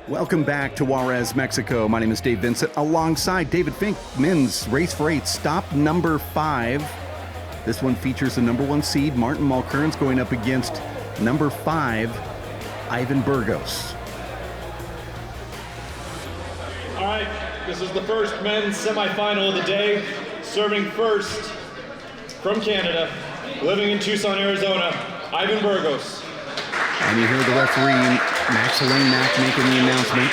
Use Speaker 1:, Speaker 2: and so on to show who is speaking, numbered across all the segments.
Speaker 1: Welcome back to Juarez, Mexico. My name is Dave Vincent, alongside David Fink. Men's Race for 8, stop number 5. This one features the number 1 seed, Martin Mulkerrins, going up against number 5, Ivan Burgos.
Speaker 2: All right, this is the first men's semifinal of the day. Serving first from Canada, living in Tucson, Arizona, Ivan Burgos.
Speaker 1: And you hear the referee, Maxine Mack, making the announcement.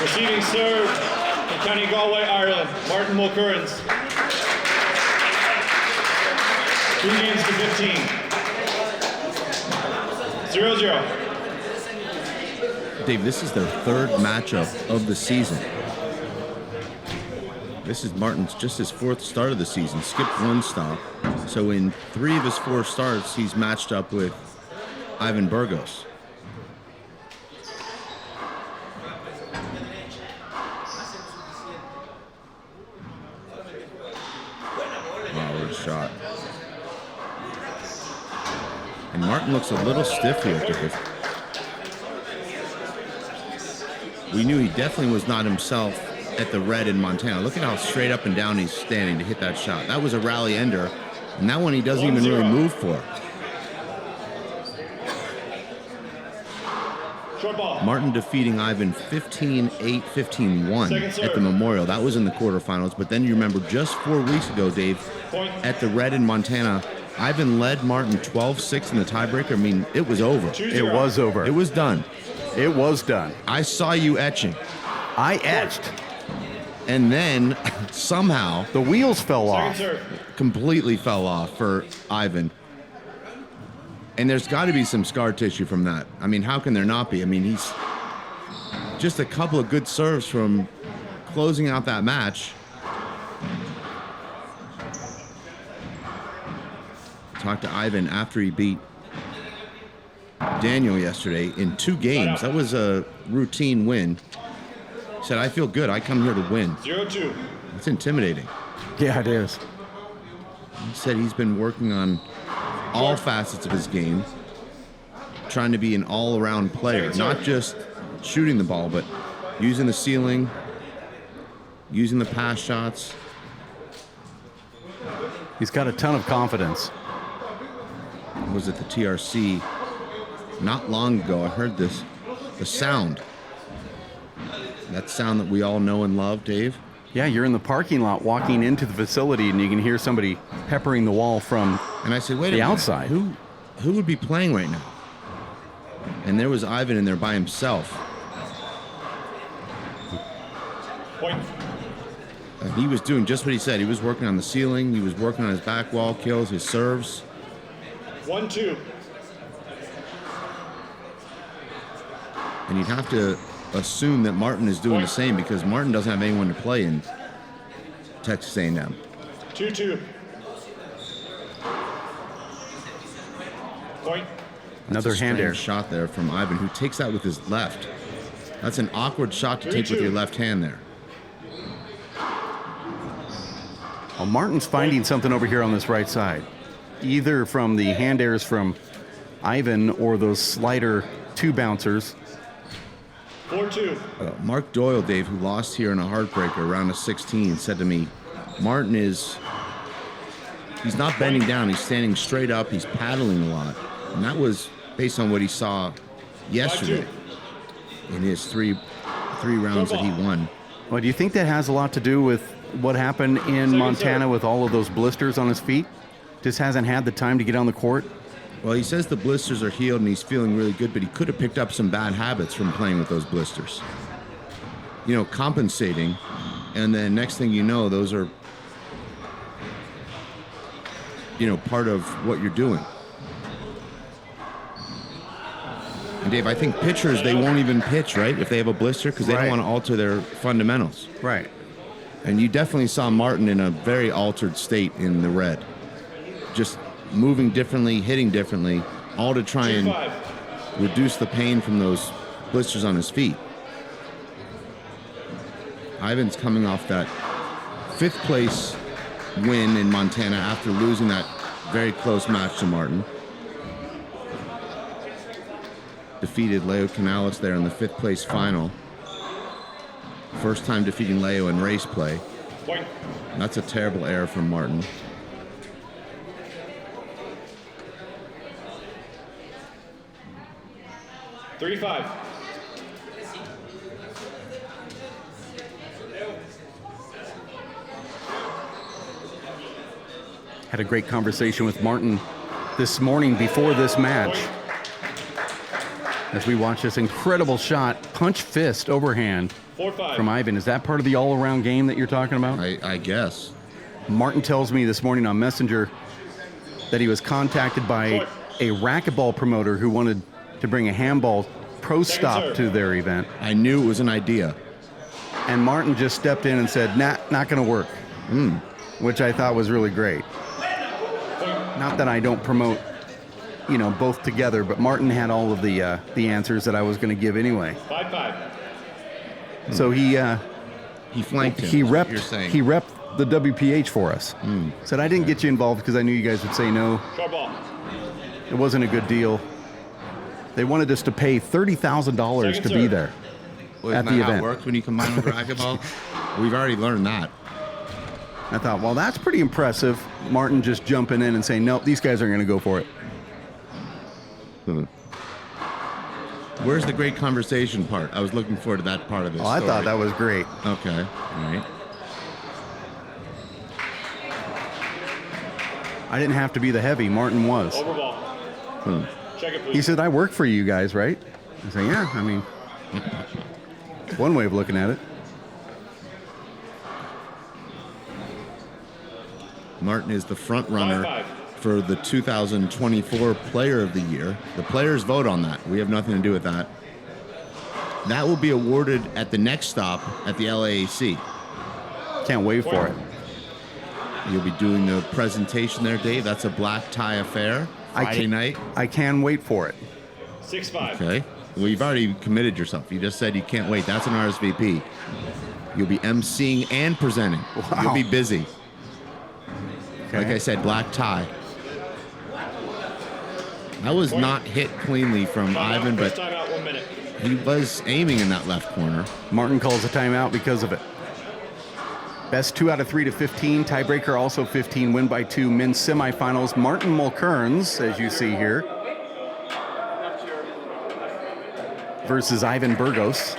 Speaker 2: Receiving serve from County Galway, Ireland, Martin Mulkerrins. 2 games to 15. 0-0.
Speaker 3: Dave, this is their third matchup of the season. This is Martin's just his 4th start of the season, skipped 1 stop. So in 3 of his 4 starts, he's matched up with Ivan Burgos. Wow, what a shot. And Martin looks a little stiff here. We knew he definitely was not himself at the red in Montana. Look at how straight up and down he's standing to hit that shot. That was a rally ender, and that one he doesn't even really move for. Martin defeating Ivan 15-8, 15-1 at the Memorial. That was in the quarterfinals. But then you remember just 4 weeks ago, Dave, at the red in Montana, Ivan led Martin 12-6 in the tiebreaker. I mean, it was over.
Speaker 1: It was over.
Speaker 3: It was done.
Speaker 1: It was done.
Speaker 3: I saw you etching.
Speaker 1: I etched.
Speaker 3: And then somehow
Speaker 1: the wheels fell off.
Speaker 3: Completely fell off for Ivan. And there's got to be some scar tissue from that. I mean, how can there not be? I mean, he's just a couple of good serves from closing out that match. Talked to Ivan after he beat Daniel yesterday in 2 games. That was a routine win. He said, I feel good. I come here to win.
Speaker 2: 0-2.
Speaker 3: It's intimidating.
Speaker 1: Yeah, it is.
Speaker 3: He said he's been working on all facets of his game, trying to be an all-around player, not just shooting the ball, but using the ceiling, using the pass shots.
Speaker 1: He's got a ton of confidence.
Speaker 3: I was at the TRC not long ago. I heard this, the sound. That sound that we all know and love, Dave.
Speaker 1: Yeah, you're in the parking lot walking into the facility and you can hear somebody peppering the wall from
Speaker 3: and I said, wait
Speaker 1: the
Speaker 3: a minute,
Speaker 1: outside.
Speaker 3: Who would be playing right now? And there was Ivan in there by himself.
Speaker 2: Point.
Speaker 3: And he was doing just what he said. He was working on the ceiling. He was working on his back wall kills, his serves.
Speaker 2: 1-2.
Speaker 3: And you'd have to assume that Martin is doing the same because Martin doesn't have anyone to play in Texas A&M.
Speaker 2: 2-2. Point.
Speaker 1: Another hand air
Speaker 3: shot there from Ivan, who takes that with his left. That's an awkward shot to take with your left hand there.
Speaker 1: Well, Martin's finding something over here on this right side, either from the hand airs from Ivan or those slider 2 bouncers.
Speaker 2: 4-2.
Speaker 3: Mark Doyle, Dave, who lost here in a heartbreaker around a 16, said to me, Martin he's not bending down. He's standing straight up. He's paddling a lot. And that was based on what he saw yesterday in his three rounds that he won.
Speaker 1: Well, do you think that has a lot to do with what happened in Montana with all of those blisters on his feet? Just hasn't had the time to get on the court?
Speaker 3: Well, he says the blisters are healed and he's feeling really good, but he could have picked up some bad habits from playing with those blisters. You know, compensating, and then next thing you know, those are, you know, part of what you're doing. And Dave, I think pitchers, they won't even pitch, right, if they have a blister, because they don't want to alter their fundamentals.
Speaker 1: Right.
Speaker 3: And you definitely saw Martin in a very altered state in the red. Just moving differently, hitting differently, all to try and reduce the pain from those blisters on his feet. Ivan's coming off that 5th place win in Montana after losing that very close match to Martin. Defeated Leo Canales there in the 5th place final. First time defeating Leo in race play.
Speaker 2: Point.
Speaker 3: That's a terrible error from Martin.
Speaker 2: Three-five.
Speaker 1: Had a great conversation with Martin this morning before this match. As we watch this incredible shot, punch fist overhand
Speaker 2: 4-5.
Speaker 1: from Ivan. Is that part of the all-around game that you're talking about?
Speaker 3: I guess.
Speaker 1: Martin tells me this morning on Messenger that he was contacted by a racquetball promoter who wanted to bring a handball pro stop to their event.
Speaker 3: I knew it was an idea.
Speaker 1: And Martin just stepped in and said, nah, not going to work, which I thought was really great. Not that I don't promote, both together, but Martin had all of the answers that I was going to give anyway.
Speaker 2: 5-5.
Speaker 1: So he
Speaker 3: flanked him.
Speaker 1: He
Speaker 3: is what you're
Speaker 1: repped
Speaker 3: saying.
Speaker 1: he repped the WPH for us. Said I didn't get you involved because I knew you guys would say no.
Speaker 2: Short ball.
Speaker 1: It wasn't a good deal. They wanted us to pay $30,000 to be there
Speaker 3: Well,
Speaker 1: at
Speaker 3: isn't
Speaker 1: the
Speaker 3: that how
Speaker 1: event.
Speaker 3: it works when you combine with racquetball? We've already learned that.
Speaker 1: I thought, well, that's pretty impressive. Martin just jumping in and saying, nope, these guys aren't going to go for it.
Speaker 3: Where's the great conversation part? I was looking forward to that part of this
Speaker 1: Oh, I
Speaker 3: story.
Speaker 1: thought that was great.
Speaker 3: Okay, all right.
Speaker 1: I didn't have to be the heavy. Martin was.
Speaker 2: Over ball. Check it, please.
Speaker 1: He said, I work for you guys, right? I said, yeah, I mean, it's one way of looking at it.
Speaker 3: Martin is the front runner
Speaker 2: 5-5.
Speaker 3: for the 2024 Player of the Year. The players vote on that. We have nothing to do with that. That will be awarded at the next stop at the LAAC.
Speaker 1: Can't wait for it.
Speaker 3: You'll be doing the presentation there, Dave. That's a black tie affair. Friday night.
Speaker 1: I can wait for it.
Speaker 2: 6-5.
Speaker 3: Okay. Well, you've already committed yourself. You just said you can't wait. That's an RSVP. You'll be emceeing and presenting.
Speaker 1: Wow.
Speaker 3: You'll be busy.
Speaker 1: Okay.
Speaker 3: Like I said, black tie. That was not hit cleanly from Ivan,
Speaker 2: First
Speaker 3: but
Speaker 2: timeout, 1 minute.
Speaker 3: he was aiming in that left corner.
Speaker 1: Martin calls a timeout because of it. Best 2 out of 3 to 15. Tiebreaker also 15. Win by 2. Men's semifinals. Martin Mulkerrins, as you see here, versus Ivan Burgos.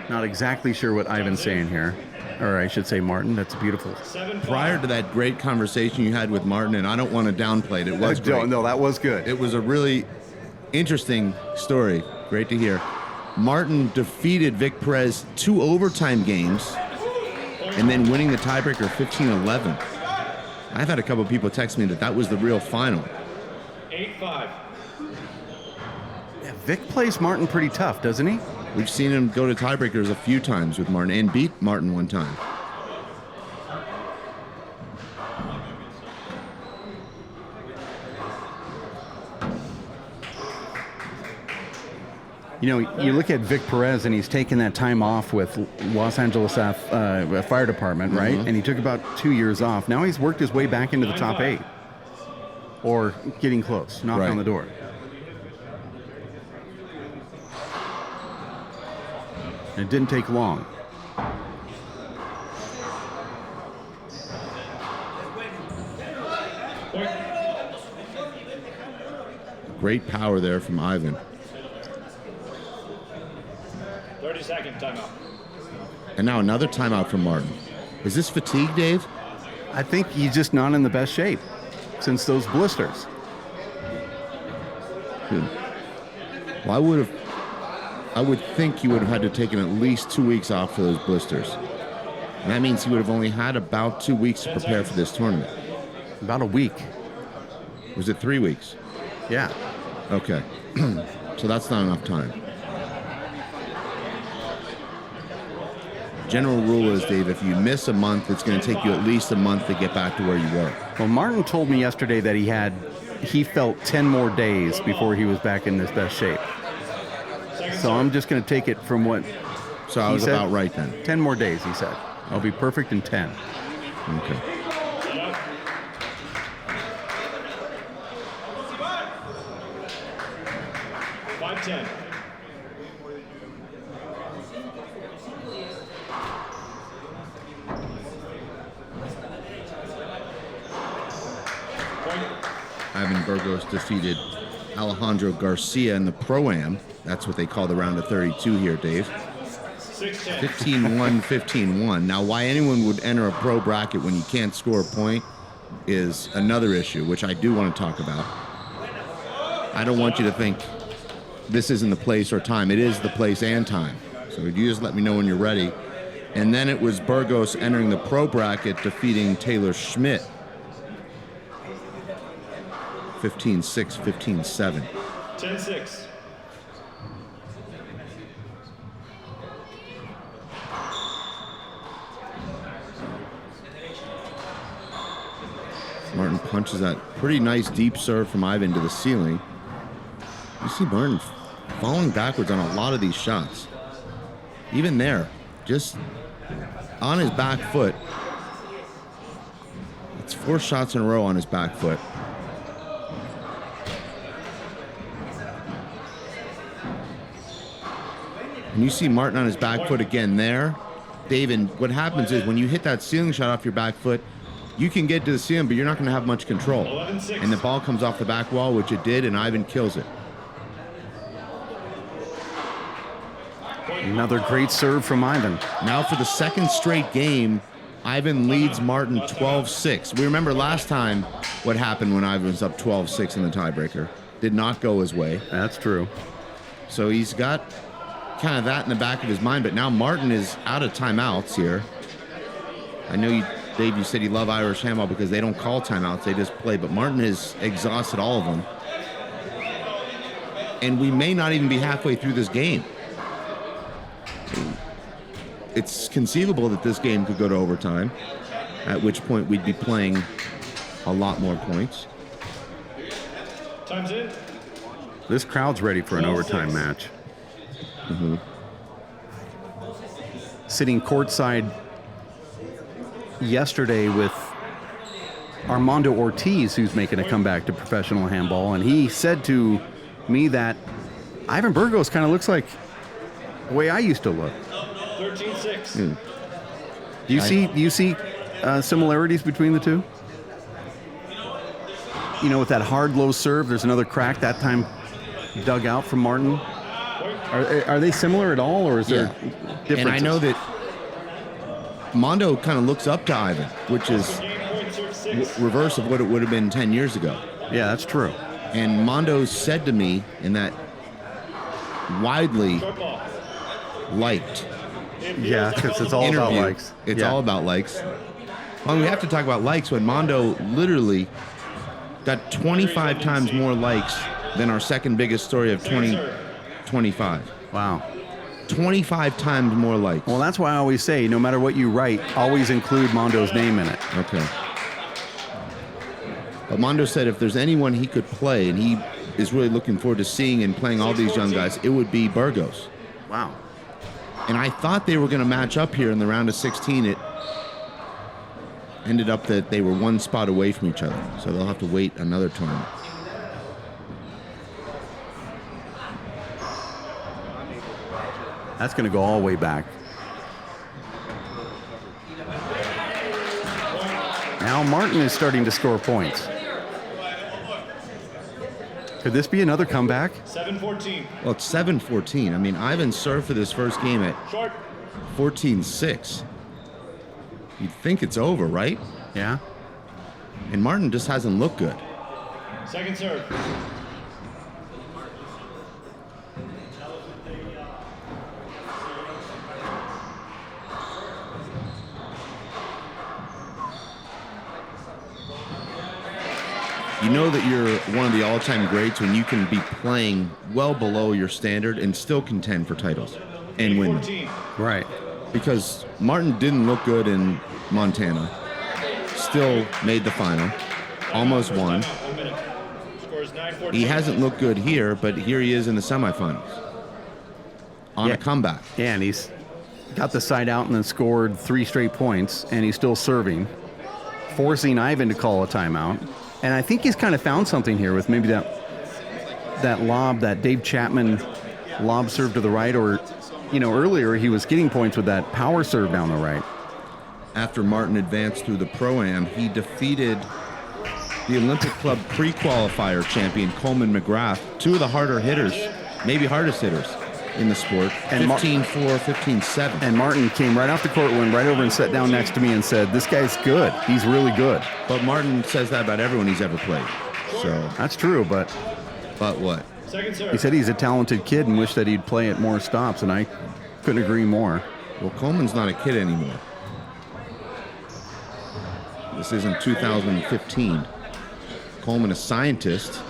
Speaker 1: Not exactly sure what Ivan's saying here. Or I should say Martin. That's beautiful.
Speaker 2: 7-5.
Speaker 3: Prior to that great conversation you had with Martin, and I don't want to downplay it, it was great.
Speaker 1: No, that was good.
Speaker 3: It was a really interesting story. Great to hear. Martin defeated Vic Perez 2 overtime games and then winning the tiebreaker 15-11. I've had a couple of people text me that was the real final.
Speaker 2: 8-5.
Speaker 1: Yeah, Vic plays Martin pretty tough, doesn't he?
Speaker 3: We've seen him go to tiebreakers a few times with Martin and beat Martin one time.
Speaker 1: You look at Vic Perez, and he's taken that time off with Los Angeles Fire Department, right? And he took about 2 years off. Now he's worked his way back into the top 8. Or getting close, knock on the door. And it didn't take long.
Speaker 3: Great power there from Ivan.
Speaker 2: 30-second timeout.
Speaker 3: And now another timeout from Martin. Is this fatigue, Dave?
Speaker 1: I think he's just not in the best shape since those blisters.
Speaker 3: Well, I would think he would have had to taken at least 2 weeks off for those blisters. And that means he would have only had about 2 weeks to prepare for this tournament.
Speaker 1: About a week.
Speaker 3: Was it 3 weeks?
Speaker 1: Yeah.
Speaker 3: Okay. So that's not enough time. General rule is, Dave, if you miss a month, it's going to take you at least a month to get back to where you were.
Speaker 1: Well, Martin told me yesterday that he felt 10 more days before he was back in his best shape. So I'm just going to take it from what
Speaker 3: So I
Speaker 1: he
Speaker 3: was
Speaker 1: said.
Speaker 3: about right then.
Speaker 1: 10 more days, he said. I'll be perfect in 10.
Speaker 3: Okay. Ivan Burgos defeated Alejandro Garcia in the Pro-Am. That's what they call the round of 32 here, Dave. 15-1, 15-1. Now, why anyone would enter a pro bracket when you can't score a point is another issue, which I do want to talk about. I don't want you to think this isn't the place or time. It is the place and time. So you just let me know when you're ready. And then it was Burgos entering the pro bracket, defeating Taylor Schmidt. 15-6, 15-7.
Speaker 2: 10-6.
Speaker 3: Martin punches that pretty nice deep serve from Ivan to the ceiling. You see Martin falling backwards on a lot of these shots. Even there, just on his back foot. It's 4 shots in a row on his back foot. And you see Martin on his back foot again there. Dave, and what happens is when you hit that ceiling shot off your back foot, you can get to the ceiling, but you're not going to have much control.
Speaker 2: 11-6.
Speaker 3: And the ball comes off the back wall, which it did, and Ivan kills it.
Speaker 1: Another great serve from Ivan.
Speaker 3: Now for the second straight game, Ivan leads Martin 12-6. We remember last time what happened when Ivan was up 12-6 in the tiebreaker. Did not go his way.
Speaker 1: That's true.
Speaker 3: So he's got kind of that in the back of his mind, but now Martin is out of timeouts here. I know you, Dave, you said you love Irish handball because they don't call timeouts, they just play, but Martin has exhausted all of them. And we may not even be halfway through this game. It's conceivable that this game could go to overtime, at which point we'd be playing a lot more points.
Speaker 2: Time's in.
Speaker 1: This crowd's ready for an overtime match.
Speaker 3: Mm-hmm.
Speaker 1: Sitting courtside yesterday with Armando Ortiz, who's making a comeback to professional handball, and he said to me that Ivan Burgos kind of looks like the way I used to look.
Speaker 2: 13-6.
Speaker 1: Do you see similarities between the two? You know, with that hard low serve, there's another crack that time dug out from Martin. Are they similar at all, or is there differences?
Speaker 3: And I know that Mondo kind of looks up to Ivan, which is reverse of what it would have been 10 years ago.
Speaker 1: Yeah, that's true.
Speaker 3: And Mondo said to me in that widely liked
Speaker 1: Yeah, because it's all about
Speaker 3: interview,
Speaker 1: likes.
Speaker 3: it's
Speaker 1: Yeah.
Speaker 3: all about likes. Well, we have to talk about likes when Mondo literally got 25 times more likes than our second biggest story of 2025.
Speaker 1: Wow.
Speaker 3: 25 times more likes.
Speaker 1: Well, that's why I always say, no matter what you write, always include Mondo's name in it.
Speaker 3: Okay. But Mondo said if there's anyone he could play, and he is really looking forward to seeing and playing all these young guys, it would be Burgos.
Speaker 1: Wow.
Speaker 3: And I thought they were going to match up here in the round of 16. It ended up that they were one spot away from each other, so they'll have to wait another tournament.
Speaker 1: That's going to go all the way back. Now Martin is starting to score points. Could this be another comeback?
Speaker 2: 7-14.
Speaker 3: Well, it's 7-14. I mean, Ivan served for this first game at
Speaker 2: Short.
Speaker 3: 14-6. You'd think it's over, right?
Speaker 1: Yeah.
Speaker 3: And Martin just hasn't looked good.
Speaker 2: Second serve.
Speaker 3: You know that you're one of the all-time greats when you can be playing well below your standard and still contend for titles and win them.
Speaker 2: 14.
Speaker 1: Right.
Speaker 3: Because Martin didn't look good in Montana, still made the final, almost won.
Speaker 2: 1 minute. Scores 9-14.
Speaker 3: He hasn't looked good here, but here he is in the semifinals on a comeback.
Speaker 1: Yeah, and he's got the side out and then scored 3 straight points, and he's still serving, forcing Ivan to call a timeout. And I think he's kind of found something here with maybe that lob, that Dave Chapman lob serve to the right, or, you know, earlier he was getting points with that power serve down the right.
Speaker 3: After Martin advanced through the Pro-Am, he defeated the Olympic Club pre-qualifier champion, Coleman McGrath, two of the harder hitters, maybe hardest hitters in the sport, 15-4, 15-7.
Speaker 1: And Martin came right off the court, went right over and sat down next to me and said, this guy's good. He's really good.
Speaker 3: But Martin says that about everyone he's ever played. So
Speaker 1: that's true, but
Speaker 3: what?
Speaker 1: He said he's a talented kid and wished that he'd play at more stops, and I couldn't agree more.
Speaker 3: Well, Coleman's not a kid anymore. This isn't 2015. Coleman, a scientist,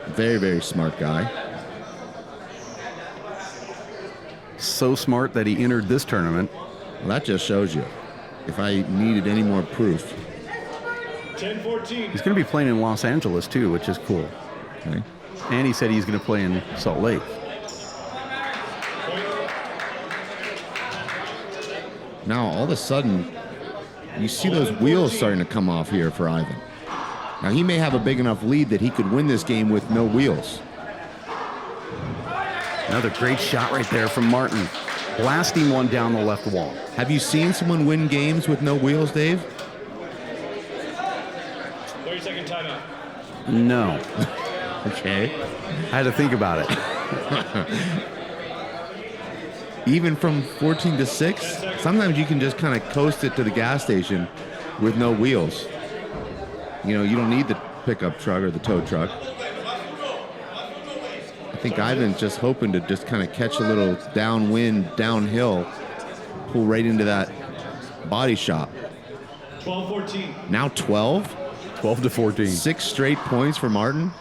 Speaker 3: very, very smart guy.
Speaker 1: So smart that he entered this tournament.
Speaker 3: Well, that just shows you. If I needed any more proof.
Speaker 2: 10-14.
Speaker 1: He's going to be playing in Los Angeles, too, which is cool.
Speaker 3: Okay.
Speaker 1: And he said he's going to play in Salt Lake.
Speaker 3: Now, all of a sudden, you see those wheels starting to come off here for Ivan. Now, he may have a big enough lead that he could win this game with no wheels.
Speaker 1: Another great shot right there from Martin. Blasting one down the left wall.
Speaker 3: Have you seen someone win games with no wheels, Dave?
Speaker 2: 30-second timeout.
Speaker 1: No.
Speaker 3: Okay.
Speaker 1: I had to think about it.
Speaker 3: Even from 14-6, sometimes you can just kind of coast it to the gas station with no wheels. You know, you don't need the pickup truck or the tow truck. I think Ivan's just hoping to just kind of catch a little downwind, downhill, pull right into that body shop.
Speaker 2: 12-14.
Speaker 3: Now 12?
Speaker 1: 12-14.
Speaker 3: 6 straight points for Martin.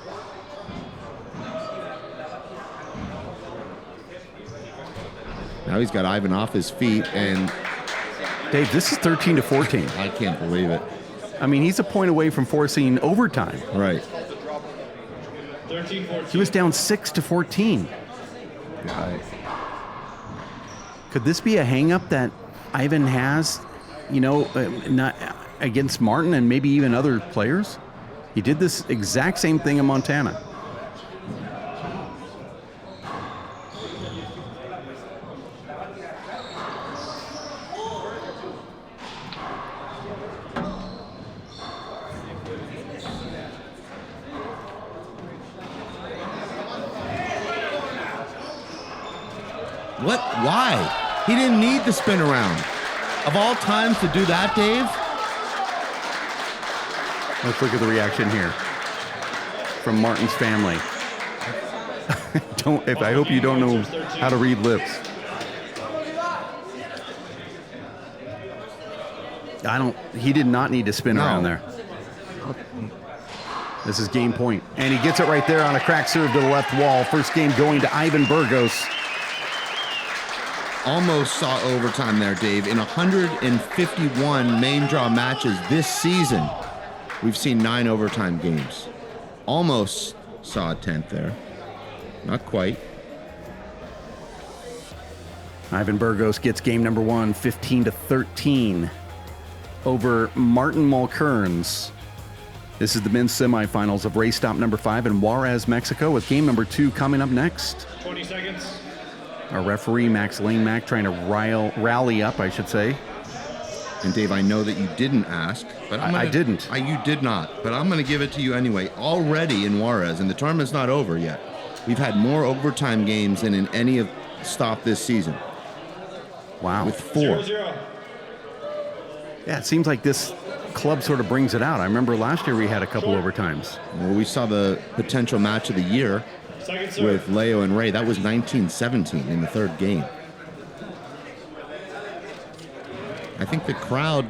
Speaker 3: Now he's got Ivan off his feet, and
Speaker 1: Dave, this is 13-14.
Speaker 3: I can't believe it.
Speaker 1: I mean, he's a point away from forcing overtime.
Speaker 3: Right.
Speaker 2: 13-14.
Speaker 1: He was down 6-14.
Speaker 3: Right.
Speaker 1: Could this be a hang-up that Ivan has, you know, not against Martin and maybe even other players? He did this exact same thing in Montana.
Speaker 3: What? Why? He didn't need the spin around. Of all times to do that, Dave?
Speaker 1: Let's look at the reaction here from Martin's family. I hope you don't know how to read lips. He did not need to spin around there. This is game point. And he gets it right there on a crack serve to the left wall. First game going to Ivan Burgos.
Speaker 3: Almost saw overtime there, Dave. In 151 main draw matches this season, we've seen 9 overtime games. Almost saw a 10th there. Not quite.
Speaker 1: Ivan Burgos gets game number 1, 15-13 over Martin Mulkerrins. This is the men's semifinals of race stop number 5 in Juarez, Mexico, with game number 2 coming up next.
Speaker 2: 20 seconds.
Speaker 1: Our referee, Max Lane-Mack, trying to rally up, I should say.
Speaker 3: And Dave, I know that you didn't ask, but
Speaker 1: I didn't.
Speaker 3: You did not, but I'm going to give it to you anyway. Already in Juarez, and the tournament's not over yet, we've had more overtime games than in any of stop this season.
Speaker 1: Wow.
Speaker 3: With 4.
Speaker 2: 0-0.
Speaker 1: Yeah, it seems like this club sort of brings it out. I remember last year we had a couple overtimes.
Speaker 3: Well, we saw the potential match of the year with Leo and Ray. That was 19-17 in the 3rd game. I think the crowd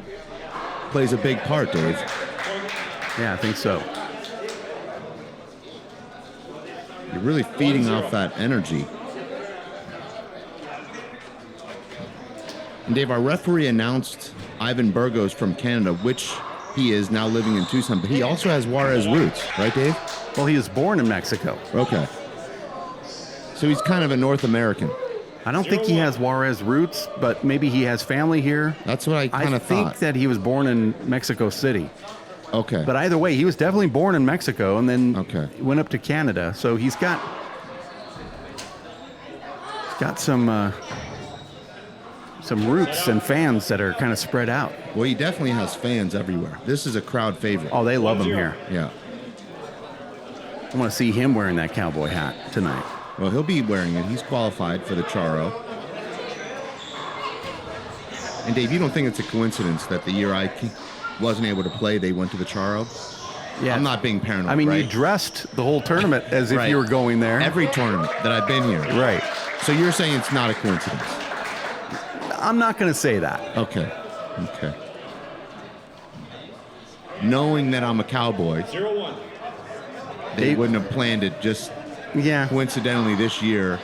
Speaker 3: plays a big part, Dave.
Speaker 1: Yeah, I think so.
Speaker 3: You're really feeding off that energy. And Dave, our referee announced Ivan Burgos from Canada, which he is now living in Tucson, but he also has Juarez roots, right, Dave?
Speaker 1: Well, he was born in Mexico.
Speaker 3: Okay. So he's kind of a North American.
Speaker 1: I don't think he has Juarez roots, but maybe he has family here.
Speaker 3: That's what I kind of thought.
Speaker 1: I think that he was born in Mexico City.
Speaker 3: Okay.
Speaker 1: But either way, he was definitely born in Mexico and then went up to Canada. So he's got some some roots and fans that are kind of spread out.
Speaker 3: Well, he definitely has fans everywhere. This is a crowd favorite.
Speaker 1: Oh, they love him here.
Speaker 3: Yeah.
Speaker 1: I want to see him wearing that cowboy hat tonight.
Speaker 3: Well, he'll be wearing it. He's qualified for the Charo. And Dave, you don't think it's a coincidence that the year I wasn't able to play, they went to the Charo?
Speaker 1: Yeah.
Speaker 3: I'm not being paranoid.
Speaker 1: I mean,
Speaker 3: right?
Speaker 1: you dressed the whole tournament as if you were going there.
Speaker 3: Every tournament that I've been here.
Speaker 1: Right.
Speaker 3: So you're saying it's not a coincidence?
Speaker 1: I'm not going to say that.
Speaker 3: Okay. Okay. Knowing that I'm a cowboy,
Speaker 2: 0-1.
Speaker 3: they wouldn't have planned it just coincidentally this year.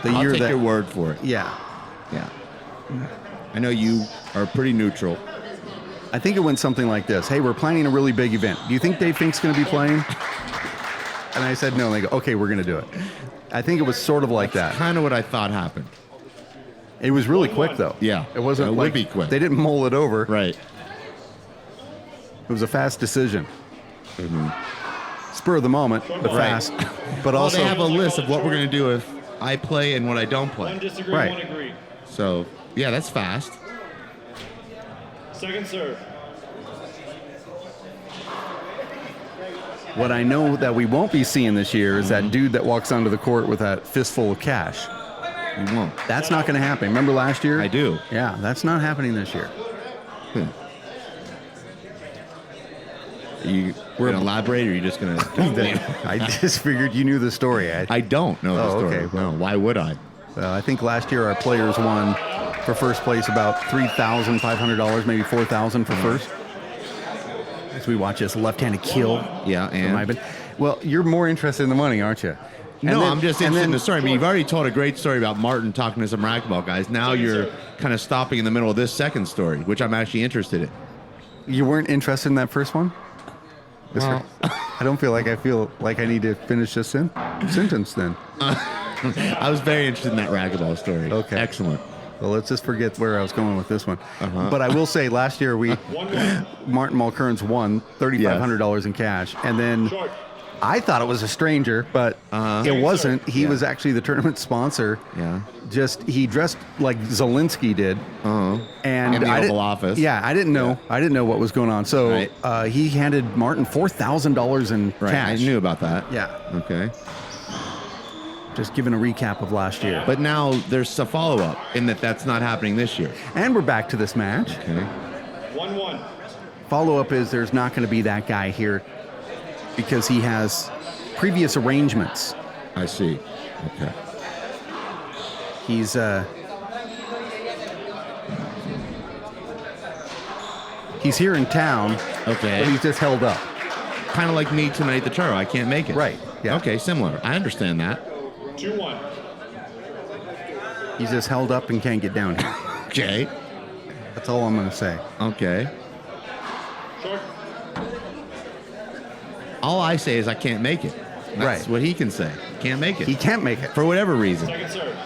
Speaker 3: I'll take your word for it.
Speaker 1: Yeah.
Speaker 3: Yeah. I know you are pretty neutral.
Speaker 1: I think it went something like this. Hey, we're planning a really big event. Do you think Dave Fink's going to be playing? And I said no. And they go, okay, we're going to do it. I think it was sort of like that.
Speaker 3: Kind of what I thought happened.
Speaker 1: It was really quick, though.
Speaker 3: Yeah.
Speaker 1: It wasn't
Speaker 3: It
Speaker 1: like
Speaker 3: would be quick.
Speaker 1: They didn't mull it over.
Speaker 3: Right.
Speaker 1: It was a fast decision.
Speaker 3: Mm-hmm.
Speaker 1: Spur of the moment, but fast. But
Speaker 3: well,
Speaker 1: also,
Speaker 3: they have a list of what we're going to do if I play and what I don't play.
Speaker 2: One disagree,
Speaker 1: Right.
Speaker 2: one agree.
Speaker 3: So, yeah, that's fast.
Speaker 2: Second serve.
Speaker 1: what I know that we won't be seeing this year is that dude that walks onto the court with that fistful of cash.
Speaker 3: You won't.
Speaker 1: That's not going to happen. Remember last year?
Speaker 3: I do.
Speaker 1: Yeah, that's not happening this year.
Speaker 3: You going to elaborate, or are you just going to...
Speaker 1: I just figured you knew the story.
Speaker 3: I don't know the story.
Speaker 1: Okay, well,
Speaker 3: no, why would I?
Speaker 1: I think last year our players won for first place about $3,500, maybe $4,000 for first. As we watch this left-handed kill.
Speaker 3: Yeah, and?
Speaker 1: Well, you're more interested in the money, aren't you?
Speaker 3: No, I'm just interested in the story. I mean, you've already told a great story about Martin talking to some racquetball guys. Now you're kind of stopping in the middle of this second story, which I'm actually interested in.
Speaker 1: You weren't interested in that first one?
Speaker 3: Well,
Speaker 1: I don't feel like I need to finish this sentence then.
Speaker 3: I was very interested in that racquetball story.
Speaker 1: Okay.
Speaker 3: Excellent.
Speaker 1: Well, let's just forget where I was going with this one. But I will say, last year Martin Mulkerrins won $3,500 in cash, and then I thought it was a stranger, but it wasn't. He was actually the tournament sponsor.
Speaker 3: Yeah.
Speaker 1: He dressed like Zelensky did, and
Speaker 3: in the Oval Office.
Speaker 1: Yeah, I didn't know. I didn't know what was going on. So he handed Martin $4,000 in cash.
Speaker 3: I knew about that.
Speaker 1: Yeah.
Speaker 3: Okay.
Speaker 1: Just giving a recap of last year.
Speaker 3: But now there's a follow-up in that's not happening this year.
Speaker 1: And we're back to this match.
Speaker 3: Okay.
Speaker 2: 1-1.
Speaker 1: Follow-up is there's not going to be that guy here because he has previous arrangements.
Speaker 3: I see. Okay.
Speaker 1: He's here in town.
Speaker 3: Okay.
Speaker 1: But he's just held up.
Speaker 3: Kind of like me tonight at the Charo. I can't make it.
Speaker 1: Right. Yeah.
Speaker 3: Okay, similar. I understand that.
Speaker 2: 2-1.
Speaker 1: He's just held up and can't get down here.
Speaker 3: Okay.
Speaker 1: That's all I'm going to say.
Speaker 3: Okay.
Speaker 2: Short.
Speaker 3: All I say is I can't make it. That's what he can say. Can't make it.
Speaker 1: He can't make it.
Speaker 3: For whatever reason.
Speaker 2: Second serve.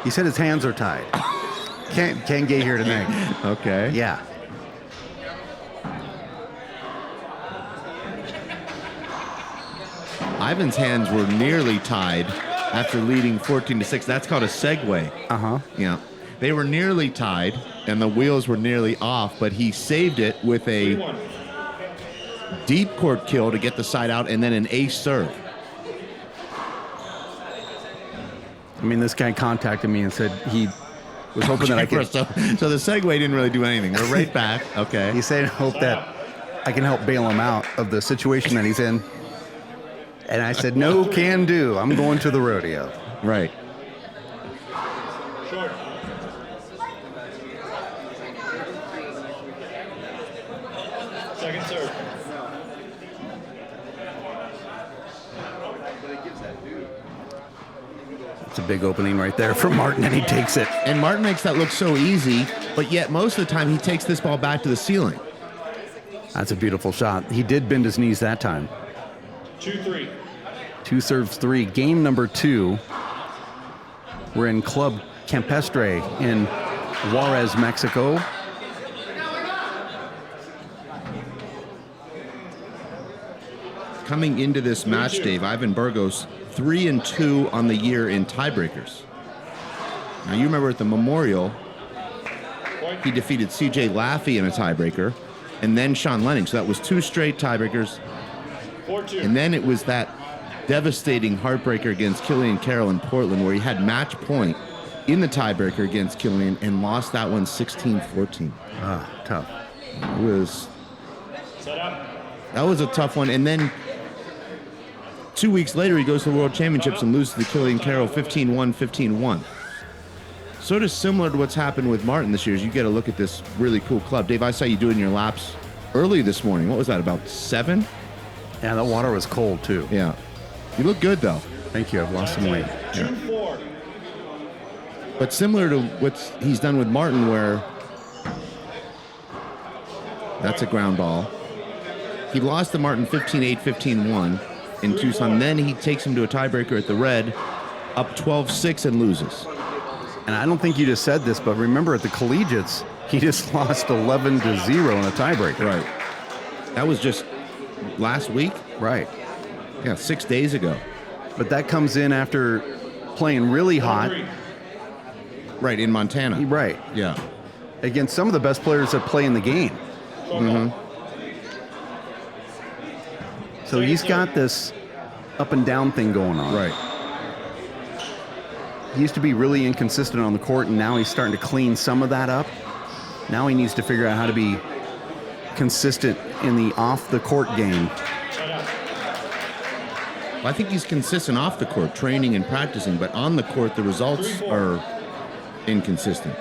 Speaker 1: He said his hands are tied. Can't get here tonight.
Speaker 3: Okay.
Speaker 1: Yeah.
Speaker 3: Ivan's hands were nearly tied after leading 14-6. That's called a segue. Yeah. They were nearly tied, and the wheels were nearly off, but he saved it with a
Speaker 2: 3-1.
Speaker 3: deep court kill to get the side out, and then an ace serve.
Speaker 1: I mean, this guy contacted me and said he was hoping that I could.
Speaker 3: So the segue didn't really do anything. We're right back. Okay.
Speaker 1: He said, hope that I can help bail him out of the situation that he's in. And I said, no can do. I'm going to the rodeo.
Speaker 3: Right.
Speaker 2: Short. Second serve.
Speaker 1: It's a big opening right there for Martin, and he takes it.
Speaker 3: And Martin makes that look so easy, but yet most of the time he takes this ball back to the ceiling.
Speaker 1: That's a beautiful shot. He did bend his knees that time.
Speaker 2: 2-3.
Speaker 1: 2 serves 3. Game number 2. We're in Club Campestre in Juarez, Mexico.
Speaker 3: Coming into this match, Dave, Ivan Burgos 3-2 on the year in tiebreakers. Now, you remember at the Memorial, he defeated C.J. Laffey in a tiebreaker, and then Sean Lenning. So that was 2 straight tiebreakers.
Speaker 2: 4-2.
Speaker 3: And then it was that devastating heartbreaker against Killian Carroll in Portland, where he had match point in the tiebreaker against Killian and lost that one 16-14.
Speaker 1: Tough.
Speaker 3: It was...
Speaker 2: Set up.
Speaker 3: That was a tough one. And then 2 weeks later, he goes to the World Championships and loses to Killian Carroll 15-1, 15-1. Sort of similar to what's happened with Martin this year is you get a look at this really cool club. Dave, I saw you doing your laps early this morning. What was that, about 7?
Speaker 1: Yeah, the water was cold, too.
Speaker 3: Yeah. You look good, though.
Speaker 1: Thank you. I've lost some weight.
Speaker 2: June 4.
Speaker 3: But similar to what he's done with Martin, where that's a ground ball. He lost to Martin 15-8, 15-1 in Tucson. Then he takes him to a tiebreaker at the Red, up 12-6 and loses.
Speaker 1: And I don't think you just said this, but remember at the collegiates, he just lost 11-0 in a tiebreaker.
Speaker 3: Right. That was just last week?
Speaker 1: Right.
Speaker 3: Yeah, 6 days ago.
Speaker 1: But that comes in after playing really hot.
Speaker 3: Right, in Montana.
Speaker 1: Right.
Speaker 3: Yeah.
Speaker 1: Against some of the best players that play in the game.
Speaker 3: Mm-hmm.
Speaker 1: So he's got this up and down thing going on.
Speaker 3: Right.
Speaker 1: He used to be really inconsistent on the court, and now he's starting to clean some of that up. Now he needs to figure out how to be consistent in the off-the-court game.
Speaker 3: Well, I think he's consistent off the court, training and practicing, but on the court, the results are inconsistent.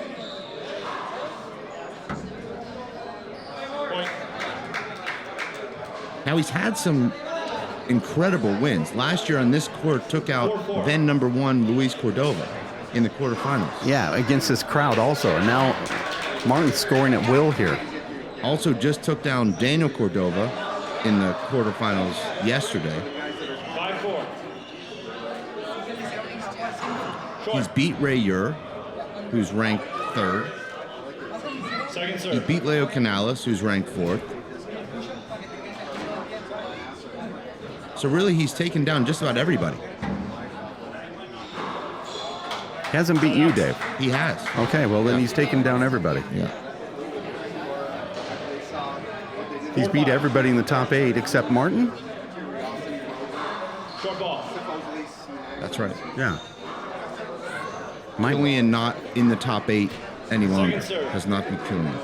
Speaker 3: Now, he's had some incredible wins. Last year on this court, took out then number 1 Luis Cordova in the quarterfinals.
Speaker 1: Yeah, against this crowd also. And now Martin's scoring at will here.
Speaker 3: Also just took down Daniel Cordova in the quarterfinals yesterday.
Speaker 2: 5-4.
Speaker 3: He's beat Ray Ure, who's ranked 3rd.
Speaker 2: Second
Speaker 3: He
Speaker 2: serve.
Speaker 3: beat Leo Canales, who's ranked 4th. So really, he's taken down just about everybody.
Speaker 1: Hasn't beat you, Dave.
Speaker 3: He has.
Speaker 1: Okay, well then
Speaker 3: Yeah.
Speaker 1: he's taken down everybody.
Speaker 3: Yeah.
Speaker 1: He's beat everybody in the top 8 except Martin.
Speaker 2: Short ball.
Speaker 1: That's right. Yeah. Mike,
Speaker 3: Killian not in the top 8 any longer.
Speaker 2: Second serve.
Speaker 3: Has not beat Killian.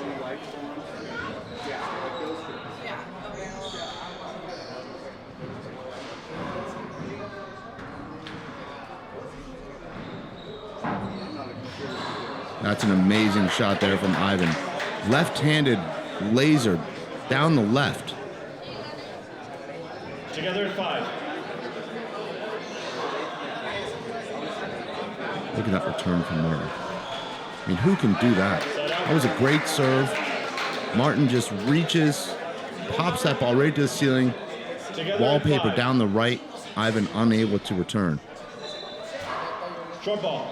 Speaker 3: That's an amazing shot there from Ivan. Left-handed laser down the left.
Speaker 2: Together at 5.
Speaker 3: Look at that return from Martin. I mean, who can do that? That was a great serve. Martin just reaches, pops that ball right to the ceiling.
Speaker 2: Together
Speaker 3: Wallpaper
Speaker 2: at 5.
Speaker 3: down the right. Ivan unable to return.
Speaker 2: Short ball.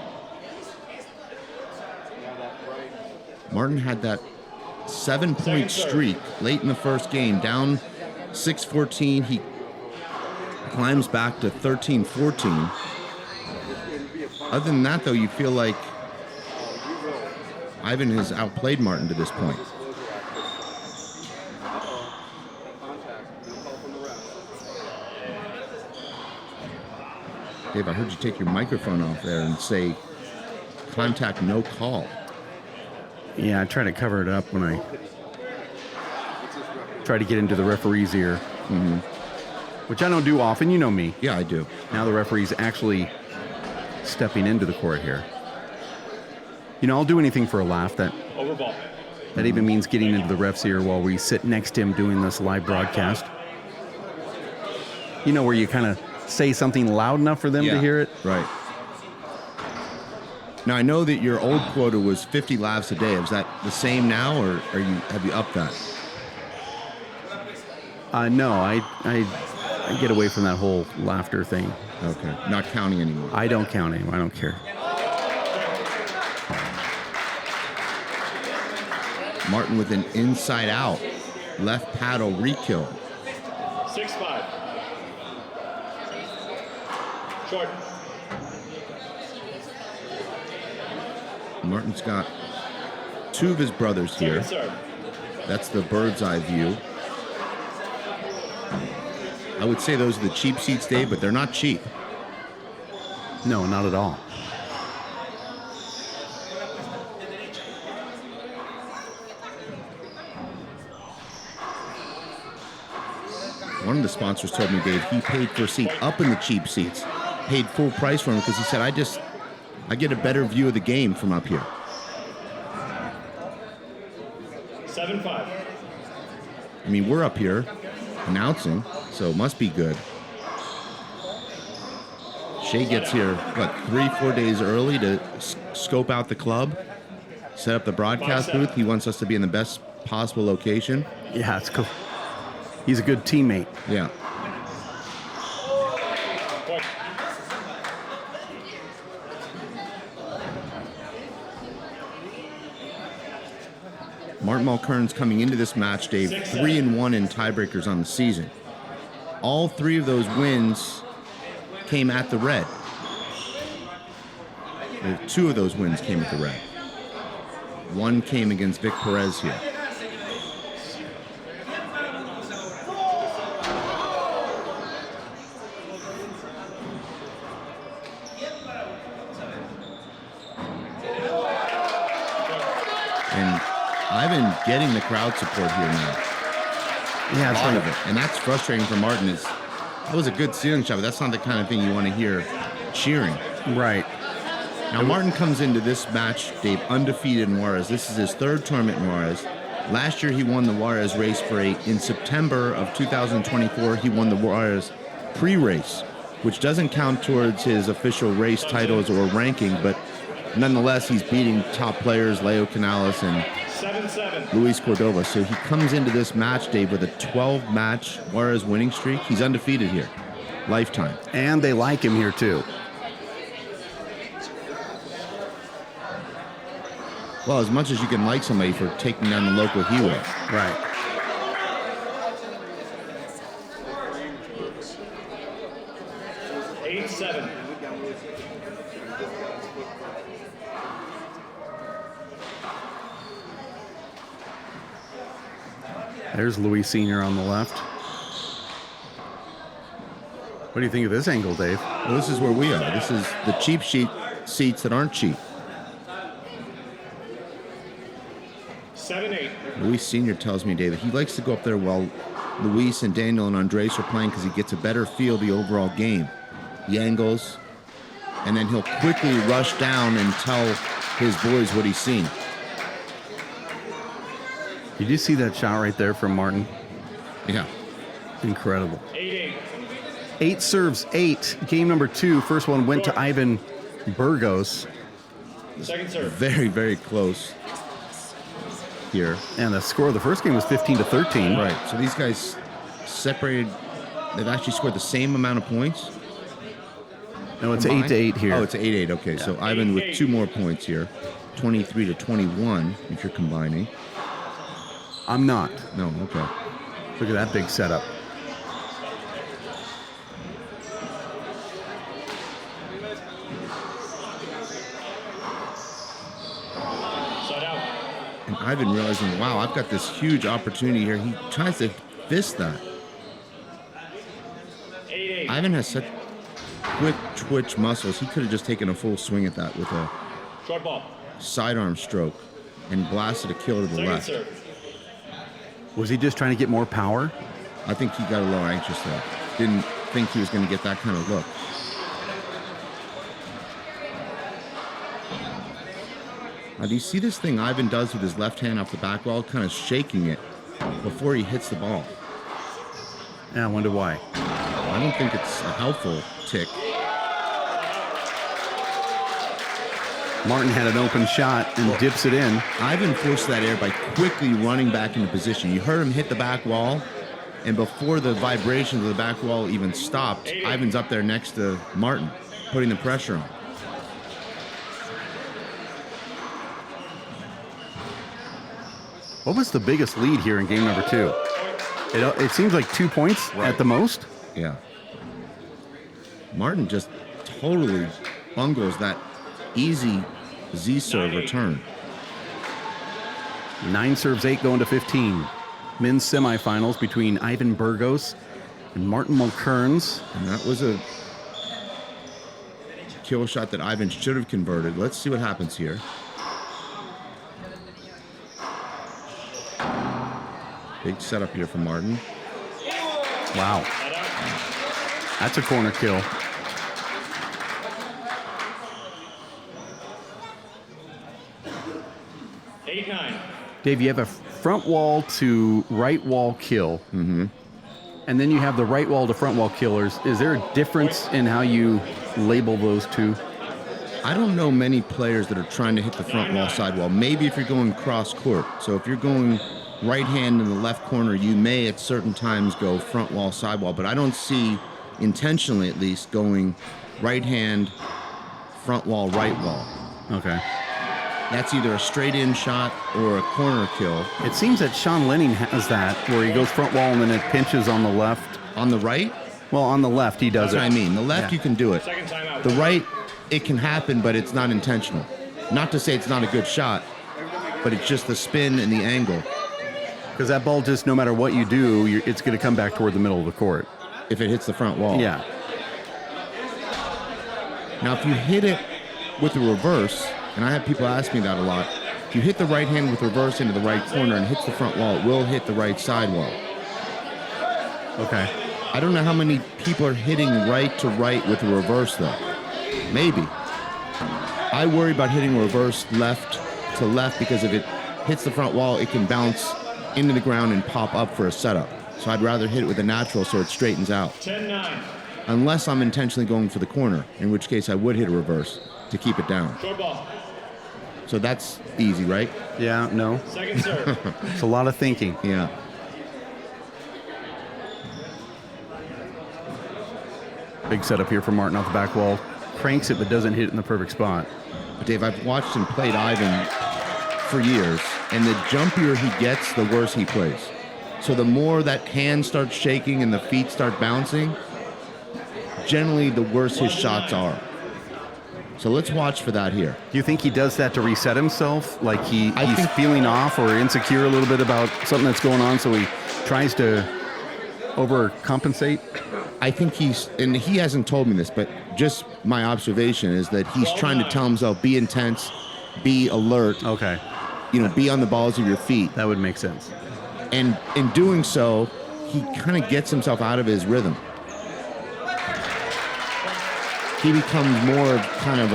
Speaker 3: Martin had that 7-point streak late in the first game, down 6-14. He climbs back to 13-14. Other than that, though, you feel like Ivan has outplayed Martin to this point. Dave, I heard you take your microphone off there and say, contact, no call.
Speaker 1: yeah, I try to cover it up when I try to get into the referee's ear, which I don't do often. You know me.
Speaker 3: Yeah, I do.
Speaker 1: Now the referee's actually stepping into the court here. You know, I'll do anything for a laugh. That
Speaker 2: Over ball.
Speaker 1: even means getting into the ref's ear while we sit next to him doing this live broadcast. You know, where you kind of say something loud enough for them to hear it.
Speaker 3: Right. Now, I know that your old quota was 50 laughs a day. Is that the same now, or have you upped that?
Speaker 1: No, I get away from that whole laughter thing.
Speaker 3: Okay. Not counting anymore.
Speaker 1: I don't count anymore. I don't care.
Speaker 3: Martin with an inside out left paddle re-kill.
Speaker 2: 6-5. Short.
Speaker 3: Martin's got two of his brothers here.
Speaker 2: Second serve.
Speaker 3: That's the bird's eye view. I would say those are the cheap seats, Dave, but they're not cheap.
Speaker 1: No, not at all.
Speaker 3: One of the sponsors told me, Dave, he paid for a seat up in the cheap seats, paid full price for him because he said, I get a better view of the game from up here.
Speaker 2: 7-5.
Speaker 3: I mean, we're up here announcing, so it must be good. Shea gets here, 3-4 days early to scope out the club, set up the broadcast booth. He wants us to be in the best possible location.
Speaker 1: Yeah, it's cool. He's a good teammate.
Speaker 3: Yeah.
Speaker 2: Point.
Speaker 3: Martin Mulkerrins coming into this match, Dave, 3-1 in tiebreakers on the season. All three of those wins came at the red. Two of those wins came at the red. One came against Vic Perez here. And Ivan getting the crowd support here now.
Speaker 1: Yeah,
Speaker 3: A lot of it. And that's frustrating for Martin. That was a good ceiling shot, but that's not the kind of thing you want to hear cheering.
Speaker 1: right.
Speaker 3: Now, Martin comes into this match, Dave, undefeated in Juarez. This is his third tournament in Juarez. Last year, he won the Juarez race for 8. In September of 2024, he won the Juarez pre-race, which doesn't count towards his official race titles or ranking, but nonetheless, he's beating top players, Leo Canales and
Speaker 2: 7-7.
Speaker 3: Luis Cordova. So he comes into this match, Dave, with a 12-match Juarez winning streak. He's undefeated here, lifetime.
Speaker 1: And they like him here, too.
Speaker 3: Well, as much as you can like somebody for taking down the local hero.
Speaker 1: Right.
Speaker 2: Eight, 7.
Speaker 1: There's Louis Sr. on the left. What do you think of this angle, Dave?
Speaker 3: Well, this is where we are. This is the cheap seats that aren't cheap.
Speaker 2: 7-8.
Speaker 3: Luis Sr. tells me, David, he likes to go up there while Luis and Daniel and Andres are playing because he gets a better feel of the overall game. The angles, and then he'll quickly rush down and tell his boys what he's seen.
Speaker 1: Did you see that shot right there from Martin?
Speaker 3: Yeah.
Speaker 1: Incredible.
Speaker 2: 8-8.
Speaker 1: 8 serves 8. Game number 2. First one went to Ivan Burgos.
Speaker 2: Second serve.
Speaker 3: Very, very close here.
Speaker 1: And the score of the first game was 15-13.
Speaker 3: Right. So these guys separated. They've actually scored the same amount of points.
Speaker 1: No, it's
Speaker 3: combined?
Speaker 1: 8-8 here.
Speaker 3: Oh, it's 8-8. Okay. So Ivan with 2 more points here. 23-21 if you're combining.
Speaker 1: I'm not.
Speaker 3: No, okay.
Speaker 1: Look at that big setup.
Speaker 2: Side out.
Speaker 3: And Ivan realizing, wow, I've got this huge opportunity here. He tries to fist that.
Speaker 2: 8-8.
Speaker 3: Ivan has such quick twitch muscles. He could have just taken a full swing at that with a
Speaker 2: Short ball.
Speaker 3: sidearm stroke and blasted a killer to the
Speaker 2: Second
Speaker 3: left.
Speaker 2: serve.
Speaker 1: Was he just trying to get more power?
Speaker 3: I think he got a little anxious there. Didn't think he was going to get that kind of look. Now, do you see this thing Ivan does with his left hand off the back wall, kind of shaking it before he hits the ball?
Speaker 1: Yeah, I wonder why.
Speaker 3: I don't think it's a helpful tick.
Speaker 1: Martin had an open shot and dips it in.
Speaker 3: Ivan forced that air by quickly running back into position. You heard him hit the back wall, and before the vibrations of the back wall even stopped, Ivan's up there next to Martin, putting the pressure on.
Speaker 1: What was the biggest lead here in game number 2? It seems like 2 points at the most.
Speaker 3: Yeah. Martin just totally bungles that easy Z serve return.
Speaker 1: 9 serves 8 going to 15. Men's semifinals between Ivan Burgos and Martin Mulkerrins.
Speaker 3: And that was a kill shot that Ivan should have converted. Let's see what happens here. Big setup here for Martin.
Speaker 1: Wow. That's a corner kill.
Speaker 2: Eight, 9.
Speaker 1: Dave, you have a front wall to right wall kill. Mm-hmm. And then you have the right wall to front wall killers. Is there a difference in how you label those two?
Speaker 3: I don't know many players that are trying to hit the front wall, side wall. Maybe if you're going cross court. So if you're going right hand in the left corner, you may at certain times go front wall, side wall. But I don't see, intentionally at least, going right hand, front wall, right wall.
Speaker 1: Okay.
Speaker 3: That's either a straight in shot or a corner kill.
Speaker 1: It seems that Sean Lenning has that, where he goes front wall and then it pinches on the left.
Speaker 3: On the right?
Speaker 1: Well, on the left he does
Speaker 3: That's
Speaker 1: it.
Speaker 3: what I mean. The left,
Speaker 1: Yeah.
Speaker 3: you can do it.
Speaker 2: Second time out.
Speaker 3: The right, it can happen, but it's not intentional. Not to say it's not a good shot, but it's just the spin and the angle.
Speaker 1: Because that ball just, no matter what you do, it's going to come back toward the middle of the court.
Speaker 3: If it hits the front wall.
Speaker 1: Yeah.
Speaker 3: Now, if you hit it with the reverse, and I have people ask me that a lot, if you hit the right hand with reverse into the right corner and hits the front wall, it will hit the right side wall.
Speaker 1: Okay.
Speaker 3: I don't know how many people are hitting right to right with the reverse, though. Maybe. I worry about hitting reverse left to left because if it hits the front wall, it can bounce into the ground and pop up for a setup. So I'd rather hit it with a natural so it straightens out.
Speaker 2: 10-9.
Speaker 3: Unless I'm intentionally going for the corner, in which case I would hit a reverse to keep it down.
Speaker 2: Short ball.
Speaker 3: So that's easy, right?
Speaker 1: Yeah, no.
Speaker 2: Second serve.
Speaker 1: It's a lot of thinking.
Speaker 3: Yeah.
Speaker 1: Big setup here for Martin off the back wall. Cranks it, but doesn't hit it in the perfect spot.
Speaker 3: But Dave, I've watched and played Ivan for years, and the jumpier he gets, the worse he plays. So the more that hand starts shaking and the feet start bouncing, generally the worse his shots are. So let's watch for that here.
Speaker 1: Do you think he does that to reset himself? Like he's
Speaker 3: think-
Speaker 1: feeling off or insecure a little bit about something that's going on, so he tries to overcompensate?
Speaker 3: I think and he hasn't told me this, but just my observation is that he's trying to tell himself, be intense, be alert,
Speaker 1: Okay,
Speaker 3: be on the balls of your feet.
Speaker 1: that would make sense.
Speaker 3: And in doing so, he kind of gets himself out of his rhythm. He becomes more of kind of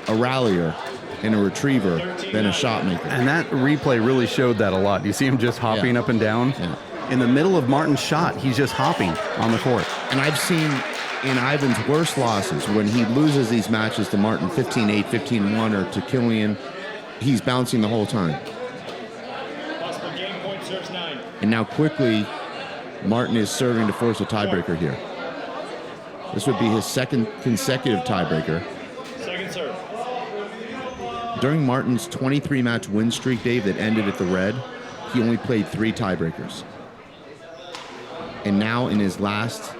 Speaker 3: a rallier and a retriever than a shot maker.
Speaker 1: And that replay really showed that a lot. You see him just hopping
Speaker 3: Yeah.
Speaker 1: up and down?
Speaker 3: Yeah.
Speaker 1: In the middle of Martin's shot, he's just hopping on the court.
Speaker 3: And I've seen in Ivan's worst losses, when he loses these matches to Martin 15-8, 15-1, or to Killian, he's bouncing the whole time.
Speaker 2: Possible game point, serves 9.
Speaker 3: And now quickly, Martin is serving to force a tiebreaker here. This would be his second consecutive tiebreaker.
Speaker 2: Second serve.
Speaker 3: During Martin's 23-match win streak, Dave, that ended at the red, he only played 3 tiebreakers. And now in his last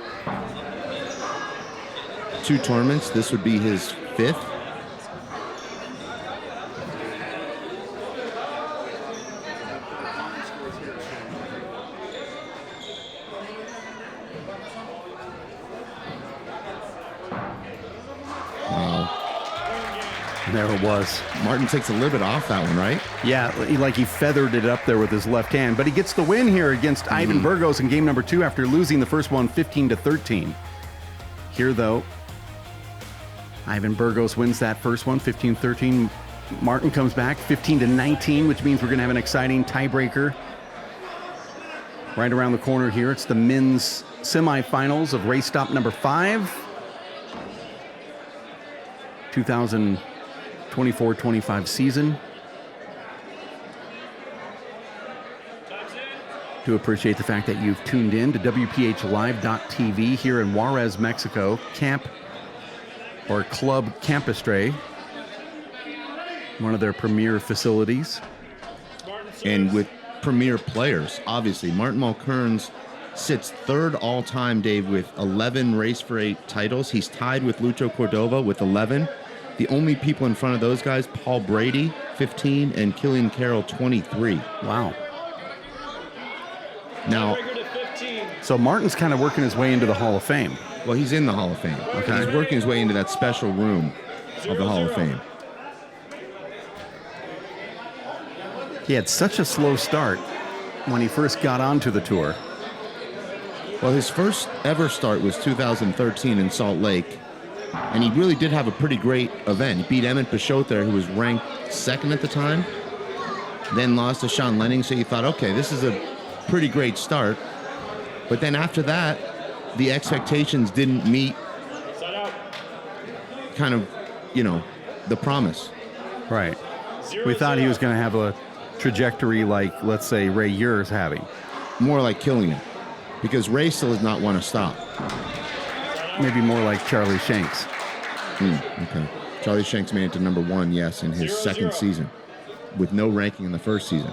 Speaker 3: 2 tournaments, this would be his 5th.
Speaker 1: There it was.
Speaker 3: Martin takes a little bit off that one, right?
Speaker 1: Yeah, he feathered it up there with his left hand. But he gets the win here against Ivan Burgos in game number 2 after losing the first one 15-13. Here, though, Ivan Burgos wins that first one 15-13. Martin comes back 15-19, which means we're going to have an exciting tiebreaker. Right around the corner here, it's the men's semifinals of race stop number 5. 2024-25 season. Do appreciate the fact that you've tuned in to WPHLiveTV here in Juarez, Mexico, Club Campestre, one of their premier facilities.
Speaker 3: And with premier players, obviously. Martin Mulkerrins sits third all-time, Dave, with 11 Race for 8 titles. He's tied with Lucho Cordova with 11. The only people in front of those guys, Paul Brady, 15, and Killian Carroll, 23.
Speaker 1: Wow.
Speaker 3: Now,
Speaker 1: So Martin's kind of working his way into the Hall of Fame.
Speaker 3: well, he's in the Hall of Fame.
Speaker 1: Okay.
Speaker 3: He's working his way into that special room of the Hall of Fame.
Speaker 1: He had such a slow start when he first got onto the tour.
Speaker 3: Well, his first ever start was 2013 in Salt Lake, and he really did have a pretty great event. He beat Emmett Peixoto there, who was ranked second at the time, then lost to Sean Lenning, so you thought, okay, this is a pretty great start. But then after that, the expectations didn't meet kind of, the promise.
Speaker 1: Right. We thought he was going to have a trajectory like, let's say, Ray Ure's having.
Speaker 3: More like Killian, because Ray still does not want to stop.
Speaker 1: Maybe more like Charlie Shanks.
Speaker 3: Okay. Charlie Shanks made it to number 1, yes, in his second season, with no ranking in the first season.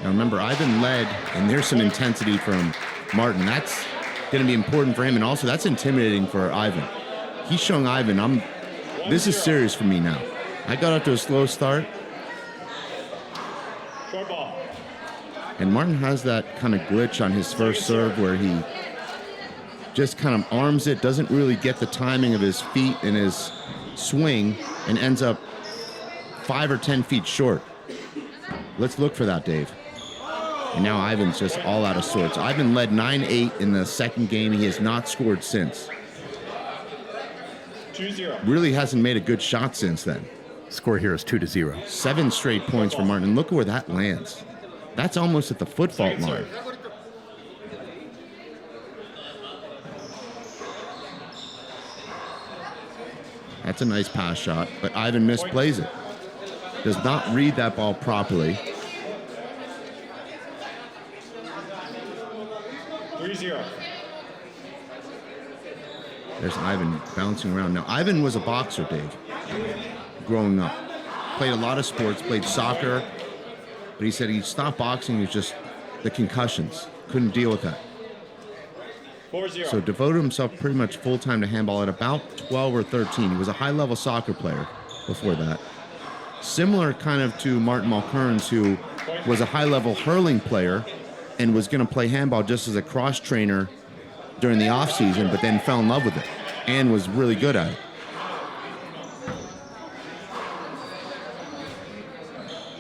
Speaker 3: Now remember, Ivan led, and there's some intensity from Martin. That's going to be important for him, and also that's intimidating for Ivan. He's showing Ivan, this is serious for me now. I got off to a slow start.
Speaker 2: Short ball.
Speaker 3: And Martin has that kind of glitch on his first serve where he just kind of arms it, doesn't really get the timing of his feet and his swing, and ends up 5 or 10 feet short. Let's look for that, Dave. And now Ivan's just all out of sorts. Ivan led 9-8 in the second game. He has not scored since.
Speaker 2: 2-0.
Speaker 3: Really hasn't made a good shot since then.
Speaker 1: Score here is 2-0.
Speaker 3: 7 straight points for Martin. Look where that lands. That's almost at the foot fault line. That's a nice pass shot, but Ivan misplays it. Does not read that ball properly.
Speaker 2: 3-0.
Speaker 3: There's Ivan bouncing around. Now, Ivan was a boxer, Dave, growing up. Played a lot of sports, played soccer, but he said he stopped boxing. It was just the concussions. Couldn't deal with that.
Speaker 2: 4-0.
Speaker 3: So devoted himself pretty much full-time to handball at about 12 or 13. He was a high-level soccer player before that. Similar kind of to Martin Mulkerrins, who was a high-level hurling player and was going to play handball just as a cross-trainer during the off-season, but then fell in love with it and was really good at it.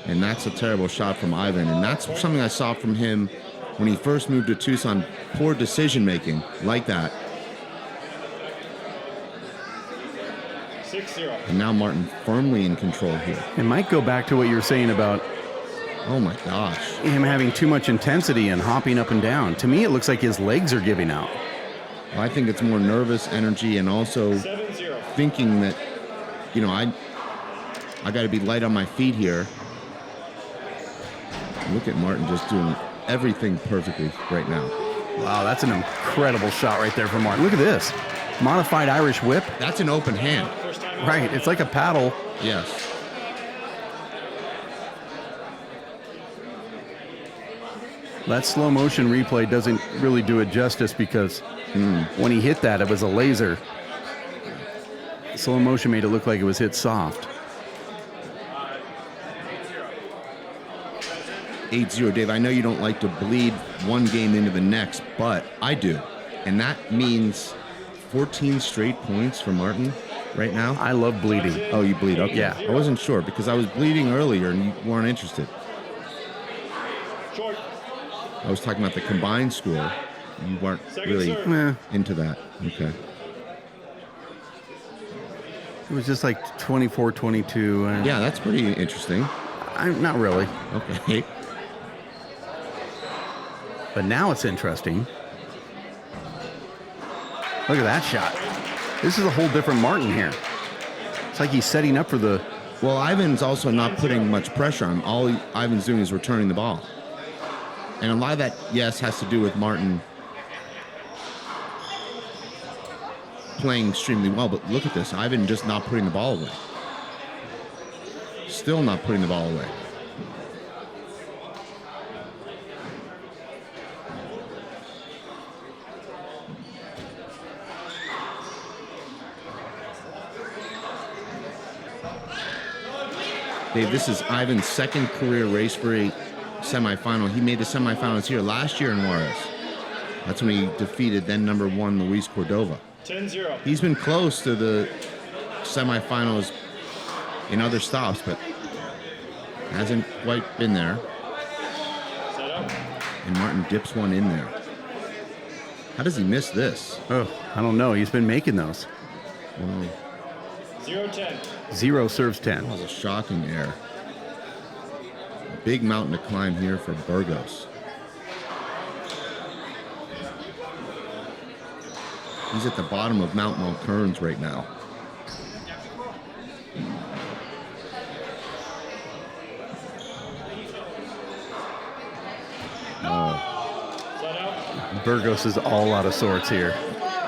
Speaker 3: And that's a terrible shot from Ivan, and that's something I saw from him when he first moved to Tucson. Poor decision-making like that.
Speaker 2: 6-0.
Speaker 3: And now Martin firmly in control here.
Speaker 1: It might go back to what you were saying about
Speaker 3: Oh my gosh.
Speaker 1: him having too much intensity and hopping up and down. To me, it looks like his legs are giving out.
Speaker 3: I think it's more nervous energy and also
Speaker 2: 7-0.
Speaker 3: thinking that, I got to be light on my feet here. Look at Martin just doing everything perfectly right now.
Speaker 1: Wow, that's an incredible shot right there from Martin. Look at this. Modified Irish whip.
Speaker 3: That's an open hand.
Speaker 2: First time.
Speaker 1: Right, it's like a paddle.
Speaker 3: Yes.
Speaker 1: That slow motion replay doesn't really do it justice because when he hit that, it was a laser. Slow motion made it look like it was hit soft.
Speaker 3: 8-0, Dave. I know you don't like to bleed one game into the next, but I do. And that means 14 straight points for Martin right now.
Speaker 1: I love bleeding.
Speaker 3: Oh, you bleed? Okay.
Speaker 1: Yeah.
Speaker 3: I wasn't sure because I was bleeding earlier and you weren't interested.
Speaker 2: Short.
Speaker 3: I was talking about the combined score. You weren't really
Speaker 1: Eh,
Speaker 3: into that. Okay.
Speaker 1: it was just like 24-22.
Speaker 3: Yeah, that's pretty interesting.
Speaker 1: Not really.
Speaker 3: Okay.
Speaker 1: But now it's interesting. Look at that shot. This is a whole different Martin here. It's like he's setting up for the...
Speaker 3: Well, Ivan's also not putting much pressure on him. All Ivan's doing is returning the ball. And a lot of that, yes, has to do with Martin playing extremely well, but look at this. Ivan just not putting the ball away. Still not putting the ball away. Dave, this is Ivan's second career race for eight semifinal. He made the semifinals here last year in Juarez. That's when he defeated then number 1 Luis Cordova.
Speaker 2: 10-0.
Speaker 3: He's been close to the semifinals in other stops, but hasn't quite been there.
Speaker 2: Set up.
Speaker 3: And Martin dips one in there. How does he miss this?
Speaker 1: Oh, I don't know. He's been making those.
Speaker 3: Well,
Speaker 2: 0-10.
Speaker 1: 0 serves 10.
Speaker 3: that was a shocking error. Big mountain to climb here for Burgos. He's at the bottom of Mount Mulkerrins right now.
Speaker 2: Set up.
Speaker 1: Burgos is all out of sorts here.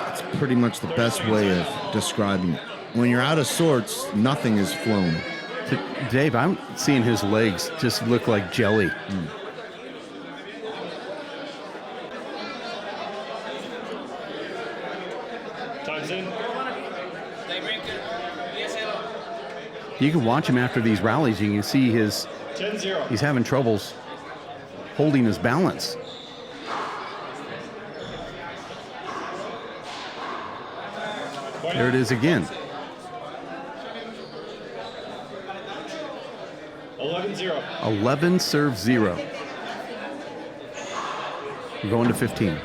Speaker 3: It's pretty much the best way of describing it. When you're out of sorts, nothing is flown.
Speaker 1: Dave, I'm seeing his legs just look like jelly.
Speaker 2: Time's in.
Speaker 1: You can watch him after these rallies. You can see
Speaker 2: 10-0.
Speaker 1: he's having troubles holding his balance. There it is again.
Speaker 2: 11-0.
Speaker 1: 11 serves 0. We're going to 15.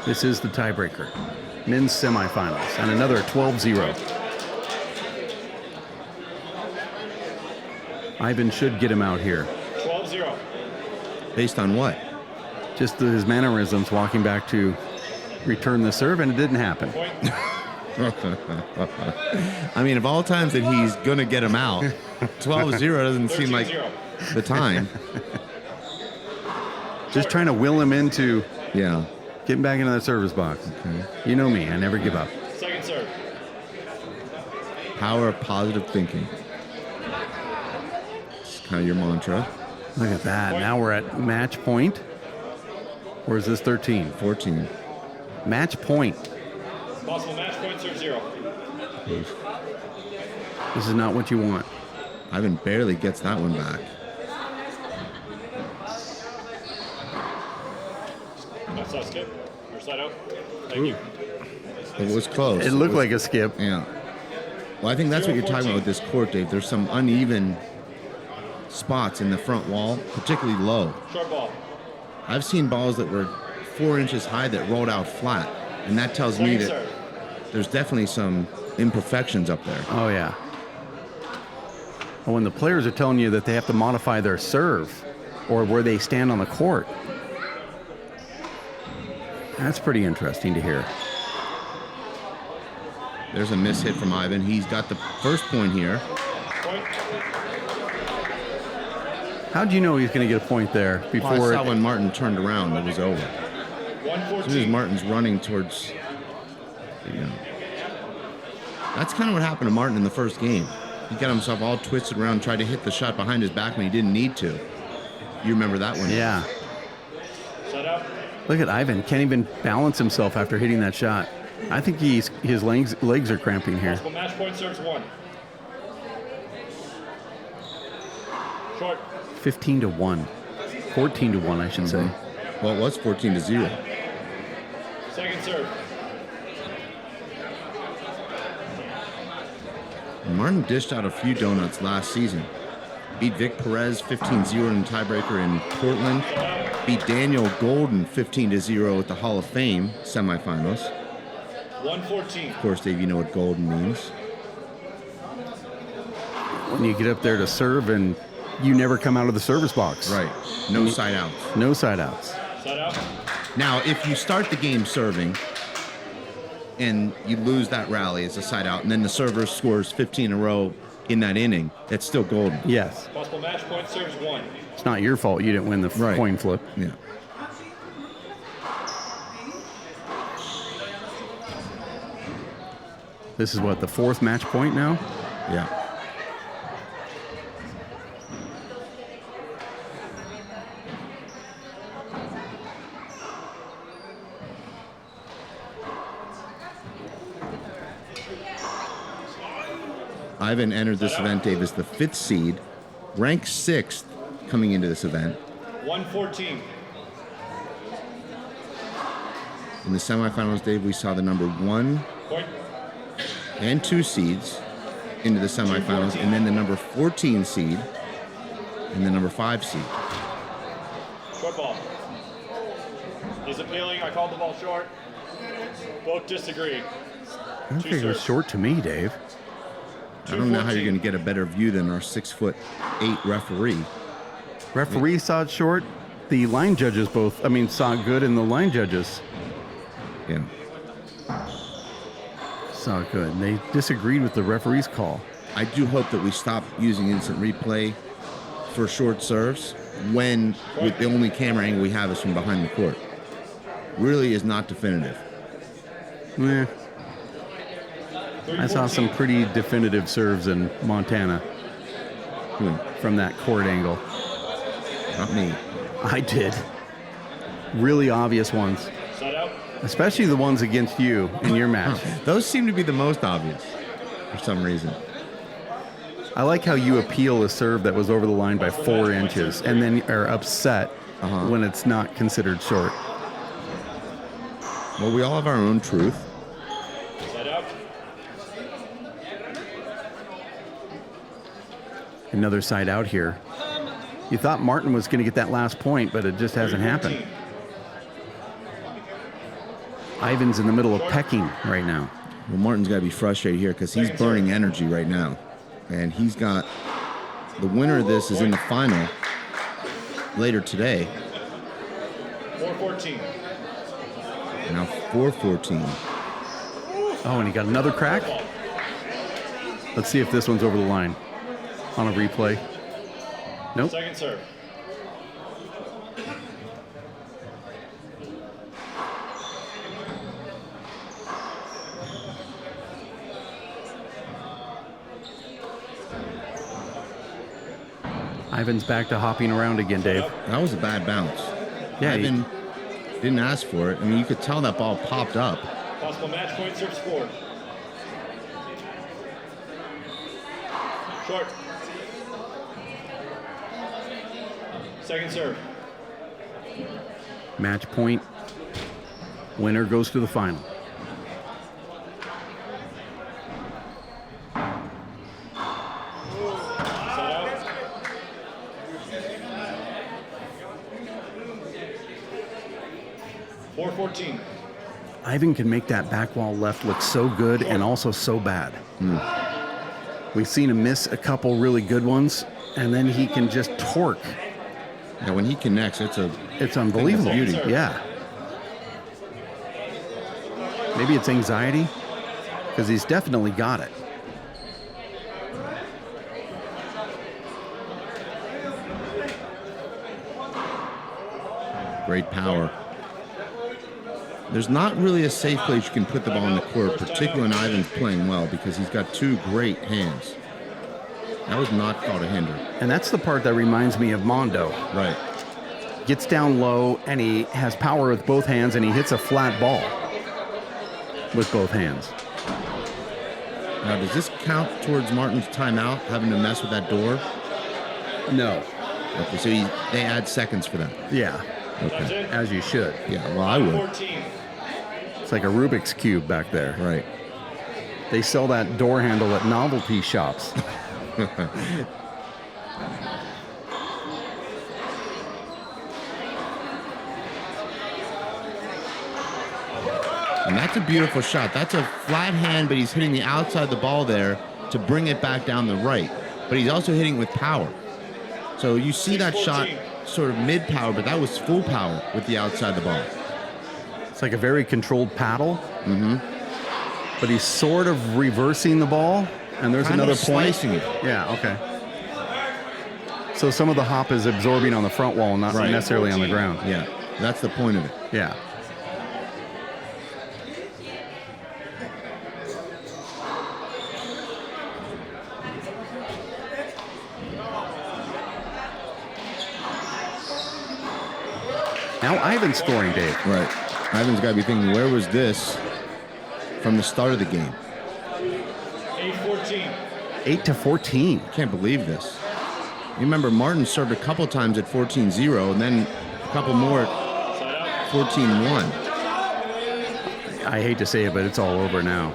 Speaker 1: This is the tiebreaker. Men's semifinals. And another 12-0. Ivan should get him out here.
Speaker 2: 12-0.
Speaker 3: Based on what?
Speaker 1: Just his mannerisms walking back to return the serve, and it didn't happen.
Speaker 2: Point.
Speaker 3: I mean, of all times that he's going to get him out, 12-0 doesn't seem like
Speaker 2: 13-0.
Speaker 3: the time.
Speaker 1: Just trying to will him into
Speaker 3: Yeah.
Speaker 1: getting back into that service box.
Speaker 3: Okay.
Speaker 1: You know me, I never give up.
Speaker 2: Second serve.
Speaker 3: Power of positive thinking. It's kind of your mantra.
Speaker 1: Look at that. Now we're at match point. Or is this 13?
Speaker 3: 14.
Speaker 1: Match point.
Speaker 2: Possible match point, serve 0.
Speaker 1: This is not what you want.
Speaker 3: Ivan barely gets that one back.
Speaker 2: That's not skip. Your side out. Thank you.
Speaker 3: It was close.
Speaker 1: It looked like a skip.
Speaker 3: Yeah. Well, I think that's what you're talking about with this court, Dave. There's some uneven spots in the front wall, particularly low.
Speaker 2: Short ball.
Speaker 3: I've seen balls that were 4 inches high that rolled out flat, and that tells me
Speaker 2: Second
Speaker 3: that
Speaker 2: serve.
Speaker 3: there's definitely some imperfections up there.
Speaker 1: Oh, yeah. When the players are telling you that they have to modify their serve or where they stand on the court, that's pretty interesting to hear.
Speaker 3: There's a miss hit from Ivan. He's got the first point here.
Speaker 2: Point.
Speaker 1: How'd you know he's going to get a point there
Speaker 3: Well, I
Speaker 1: before
Speaker 3: saw when Martin turned around, it was over.
Speaker 2: 114.
Speaker 3: As soon as Martin's running towards, that's kind of what happened to Martin in the first game. He got himself all twisted around, tried to hit the shot behind his back when he didn't need to. You remember that one?
Speaker 1: Yeah.
Speaker 2: Set up.
Speaker 1: Look at Ivan. Can't even balance himself after hitting that shot. I think his legs are cramping here.
Speaker 2: Possible match point, serves 1. Short.
Speaker 1: 15-1. 14-1, I should say.
Speaker 3: Well, it was 14-0.
Speaker 2: Second serve.
Speaker 3: Martin dished out a few donuts last season. Beat Vic Perez 15-0 in tiebreaker in Portland. Beat Daniel Golden 15-0 at the Hall of Fame semifinals.
Speaker 2: 114.
Speaker 3: Of course, Dave, you know what golden means.
Speaker 1: When you get up there to serve and you never come out of the service box.
Speaker 3: Right. No side outs.
Speaker 1: No side outs.
Speaker 2: Set up.
Speaker 3: Now, if you start the game serving and you lose that rally as a side out, and then the server scores 15 in a row in that inning, that's still golden.
Speaker 1: Yes.
Speaker 2: Possible match point, serves 1.
Speaker 1: It's not your fault you didn't win the
Speaker 3: Right.
Speaker 1: coin flip.
Speaker 3: Yeah.
Speaker 1: This is what, the 4th match point now?
Speaker 3: Yeah. Ivan entered this event, Dave, as the 5th seed, ranked 6th coming into this event.
Speaker 2: 114.
Speaker 3: In the semifinals, Dave, we saw the number 1
Speaker 2: Point.
Speaker 3: and 2 seeds into the semifinals, and then the number 14 seed and the number 5 seed.
Speaker 2: Short ball. He's appealing. I called the ball short. Both disagree.
Speaker 1: I don't think it was short to me, Dave.
Speaker 3: I don't know how you're going to get a better view than our 6'8" referee.
Speaker 1: Referee saw it short. The line judges saw it good, and the line judges
Speaker 3: Yeah.
Speaker 1: saw it good. They disagreed with the referee's call.
Speaker 3: I do hope that we stop using instant replay for short serves when with the only camera angle we have is from behind the court. Really is not definitive.
Speaker 1: Eh. I saw some pretty definitive serves in Montana from that court angle.
Speaker 3: Not me.
Speaker 1: I did. Really obvious ones.
Speaker 2: Side out.
Speaker 1: Especially the ones against you in your match.
Speaker 3: Those seem to be the most obvious for some reason.
Speaker 1: I like how you appeal a serve that was over the line by 4 inches and then are upset when it's not considered short.
Speaker 3: Well, we all have our own truth.
Speaker 2: Side out.
Speaker 1: Another side out here. You thought Martin was going to get that last point, but it just hasn't happened. Ivan's in the middle of pecking right now.
Speaker 3: Well, Martin's got to be frustrated here because he's burning energy right now. And he's got the winner of this is in the final later today.
Speaker 2: 414.
Speaker 3: Now 4:14.
Speaker 1: Oh, and he got another crack? Let's see if this one's over the line on a replay. Nope.
Speaker 2: Second serve.
Speaker 1: Ivan's back to hopping around again, Dave.
Speaker 3: That was a bad bounce.
Speaker 1: Yeah,
Speaker 3: Ivan didn't ask for it. I mean, you could tell that ball popped up.
Speaker 2: Possible match point, serve scored. Short. Second serve.
Speaker 1: Match point. Winner goes to the final.
Speaker 2: Side out. .414.
Speaker 1: Ivan can make that back wall left look so good and also so bad. We've seen him miss a couple really good ones, and then he can just torque.
Speaker 3: Yeah, when he connects,
Speaker 1: It's unbelievable.
Speaker 3: beauty.
Speaker 1: Yeah. Maybe it's anxiety, because he's definitely got it.
Speaker 3: great power. There's not really a safe place you can put the ball on the court, particularly when Ivan's playing well, because he's got two great hands. That was not called a hinder.
Speaker 1: And that's the part that reminds me of Mondo.
Speaker 3: Right.
Speaker 1: Gets down low, and he has power with both hands, and he hits a flat ball with both hands.
Speaker 3: Now, does this count towards Martin's timeout, having to mess with that door?
Speaker 1: No.
Speaker 3: Okay, so they add seconds for that.
Speaker 1: Yeah,
Speaker 3: Okay.
Speaker 1: as you should.
Speaker 3: Yeah, well, I would.
Speaker 2: 14.
Speaker 1: It's like a Rubik's Cube back there.
Speaker 3: Right.
Speaker 1: They sell that door handle at novelty shops.
Speaker 3: And that's a beautiful shot. That's a flat hand, but he's hitting the outside of the ball there to bring it back down the right. But he's also hitting with power. So you see that shot sort of mid-power, but that was full power with the outside of the ball.
Speaker 1: It's like a very controlled paddle.
Speaker 3: Mm-hmm.
Speaker 1: But he's sort of reversing the ball, and there's
Speaker 3: Kind
Speaker 1: another
Speaker 3: of
Speaker 1: point.
Speaker 3: slicing it.
Speaker 1: Yeah, okay. So some of the hop is absorbing on the front wall, not
Speaker 3: Right.
Speaker 1: necessarily on the ground.
Speaker 3: Yeah, that's the point of it.
Speaker 1: Yeah. Now Ivan's scoring, Dave.
Speaker 3: Right. Ivan's got to be thinking, where was this from the start of the game?
Speaker 2: 8-14.
Speaker 1: 8-14.
Speaker 3: Can't believe this. You remember Martin served a couple times at 14-0 and then a couple more at 14-1.
Speaker 1: I hate to say it, but it's all over now.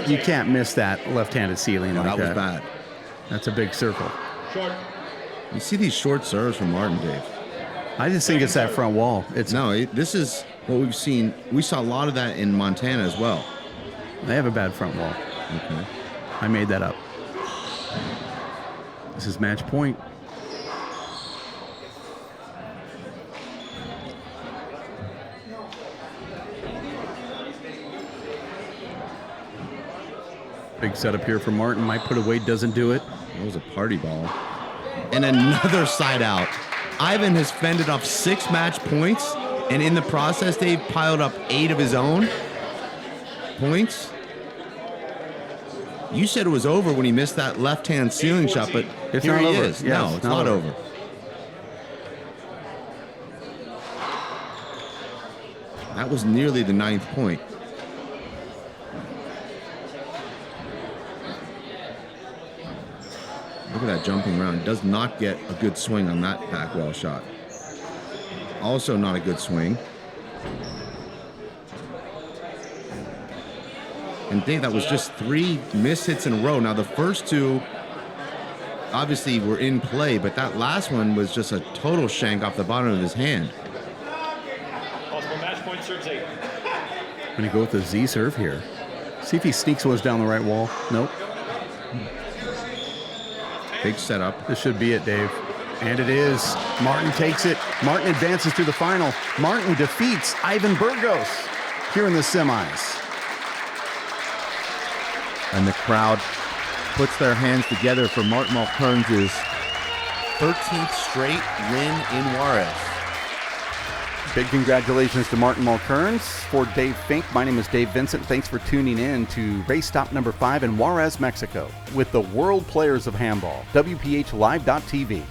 Speaker 1: You can't miss that left-handed ceiling like
Speaker 3: That was
Speaker 1: that.
Speaker 3: bad.
Speaker 1: That's a big circle.
Speaker 2: Short.
Speaker 3: You see these short serves from Martin, Dave.
Speaker 1: I just think it's that front wall. It's
Speaker 3: This is what we've seen. We saw a lot of that in Montana as well.
Speaker 1: They have a bad front wall.
Speaker 3: Okay.
Speaker 1: I made that up. This is match point. Big setup here for Martin. Might put away, doesn't do it.
Speaker 3: That was a party ball. And another side out. Ivan has fended off 6 match points, and in the process, they've piled up 8 of his own points. You said it was over when he missed that left-hand ceiling shot, but
Speaker 1: It's
Speaker 3: here
Speaker 1: not
Speaker 3: he
Speaker 1: over.
Speaker 3: is.
Speaker 1: Yeah,
Speaker 3: No,
Speaker 1: it's
Speaker 3: it's
Speaker 1: not
Speaker 3: not
Speaker 1: over.
Speaker 3: over. That was nearly the 9th point. Look at that jumping around. Does not get a good swing on that back wall shot. Also not a good swing. And Dave, that was just 3 missed hits in a row. Now the first 2 obviously were in play, but that last one was just a total shank off the bottom of his hand.
Speaker 2: Possible match point serves 8.
Speaker 1: I'm going to go with the Z serve here. See if he sneaks one down the right wall. Nope.
Speaker 3: Big setup.
Speaker 1: This should be it, Dave. And it is. Martin takes it. Martin advances to the final. Martin defeats Ivan Burgos here in the semis.
Speaker 4: And the crowd puts their hands together for Martin Mulkerrins' 13th straight win in Juarez.
Speaker 1: Big congratulations to Martin Mulkerrins. For Dave Fink, my name is Dave Vincent. Thanks for tuning in to race stop number 5 in Juarez, Mexico with the World Players of Handball, WPHLive.TV.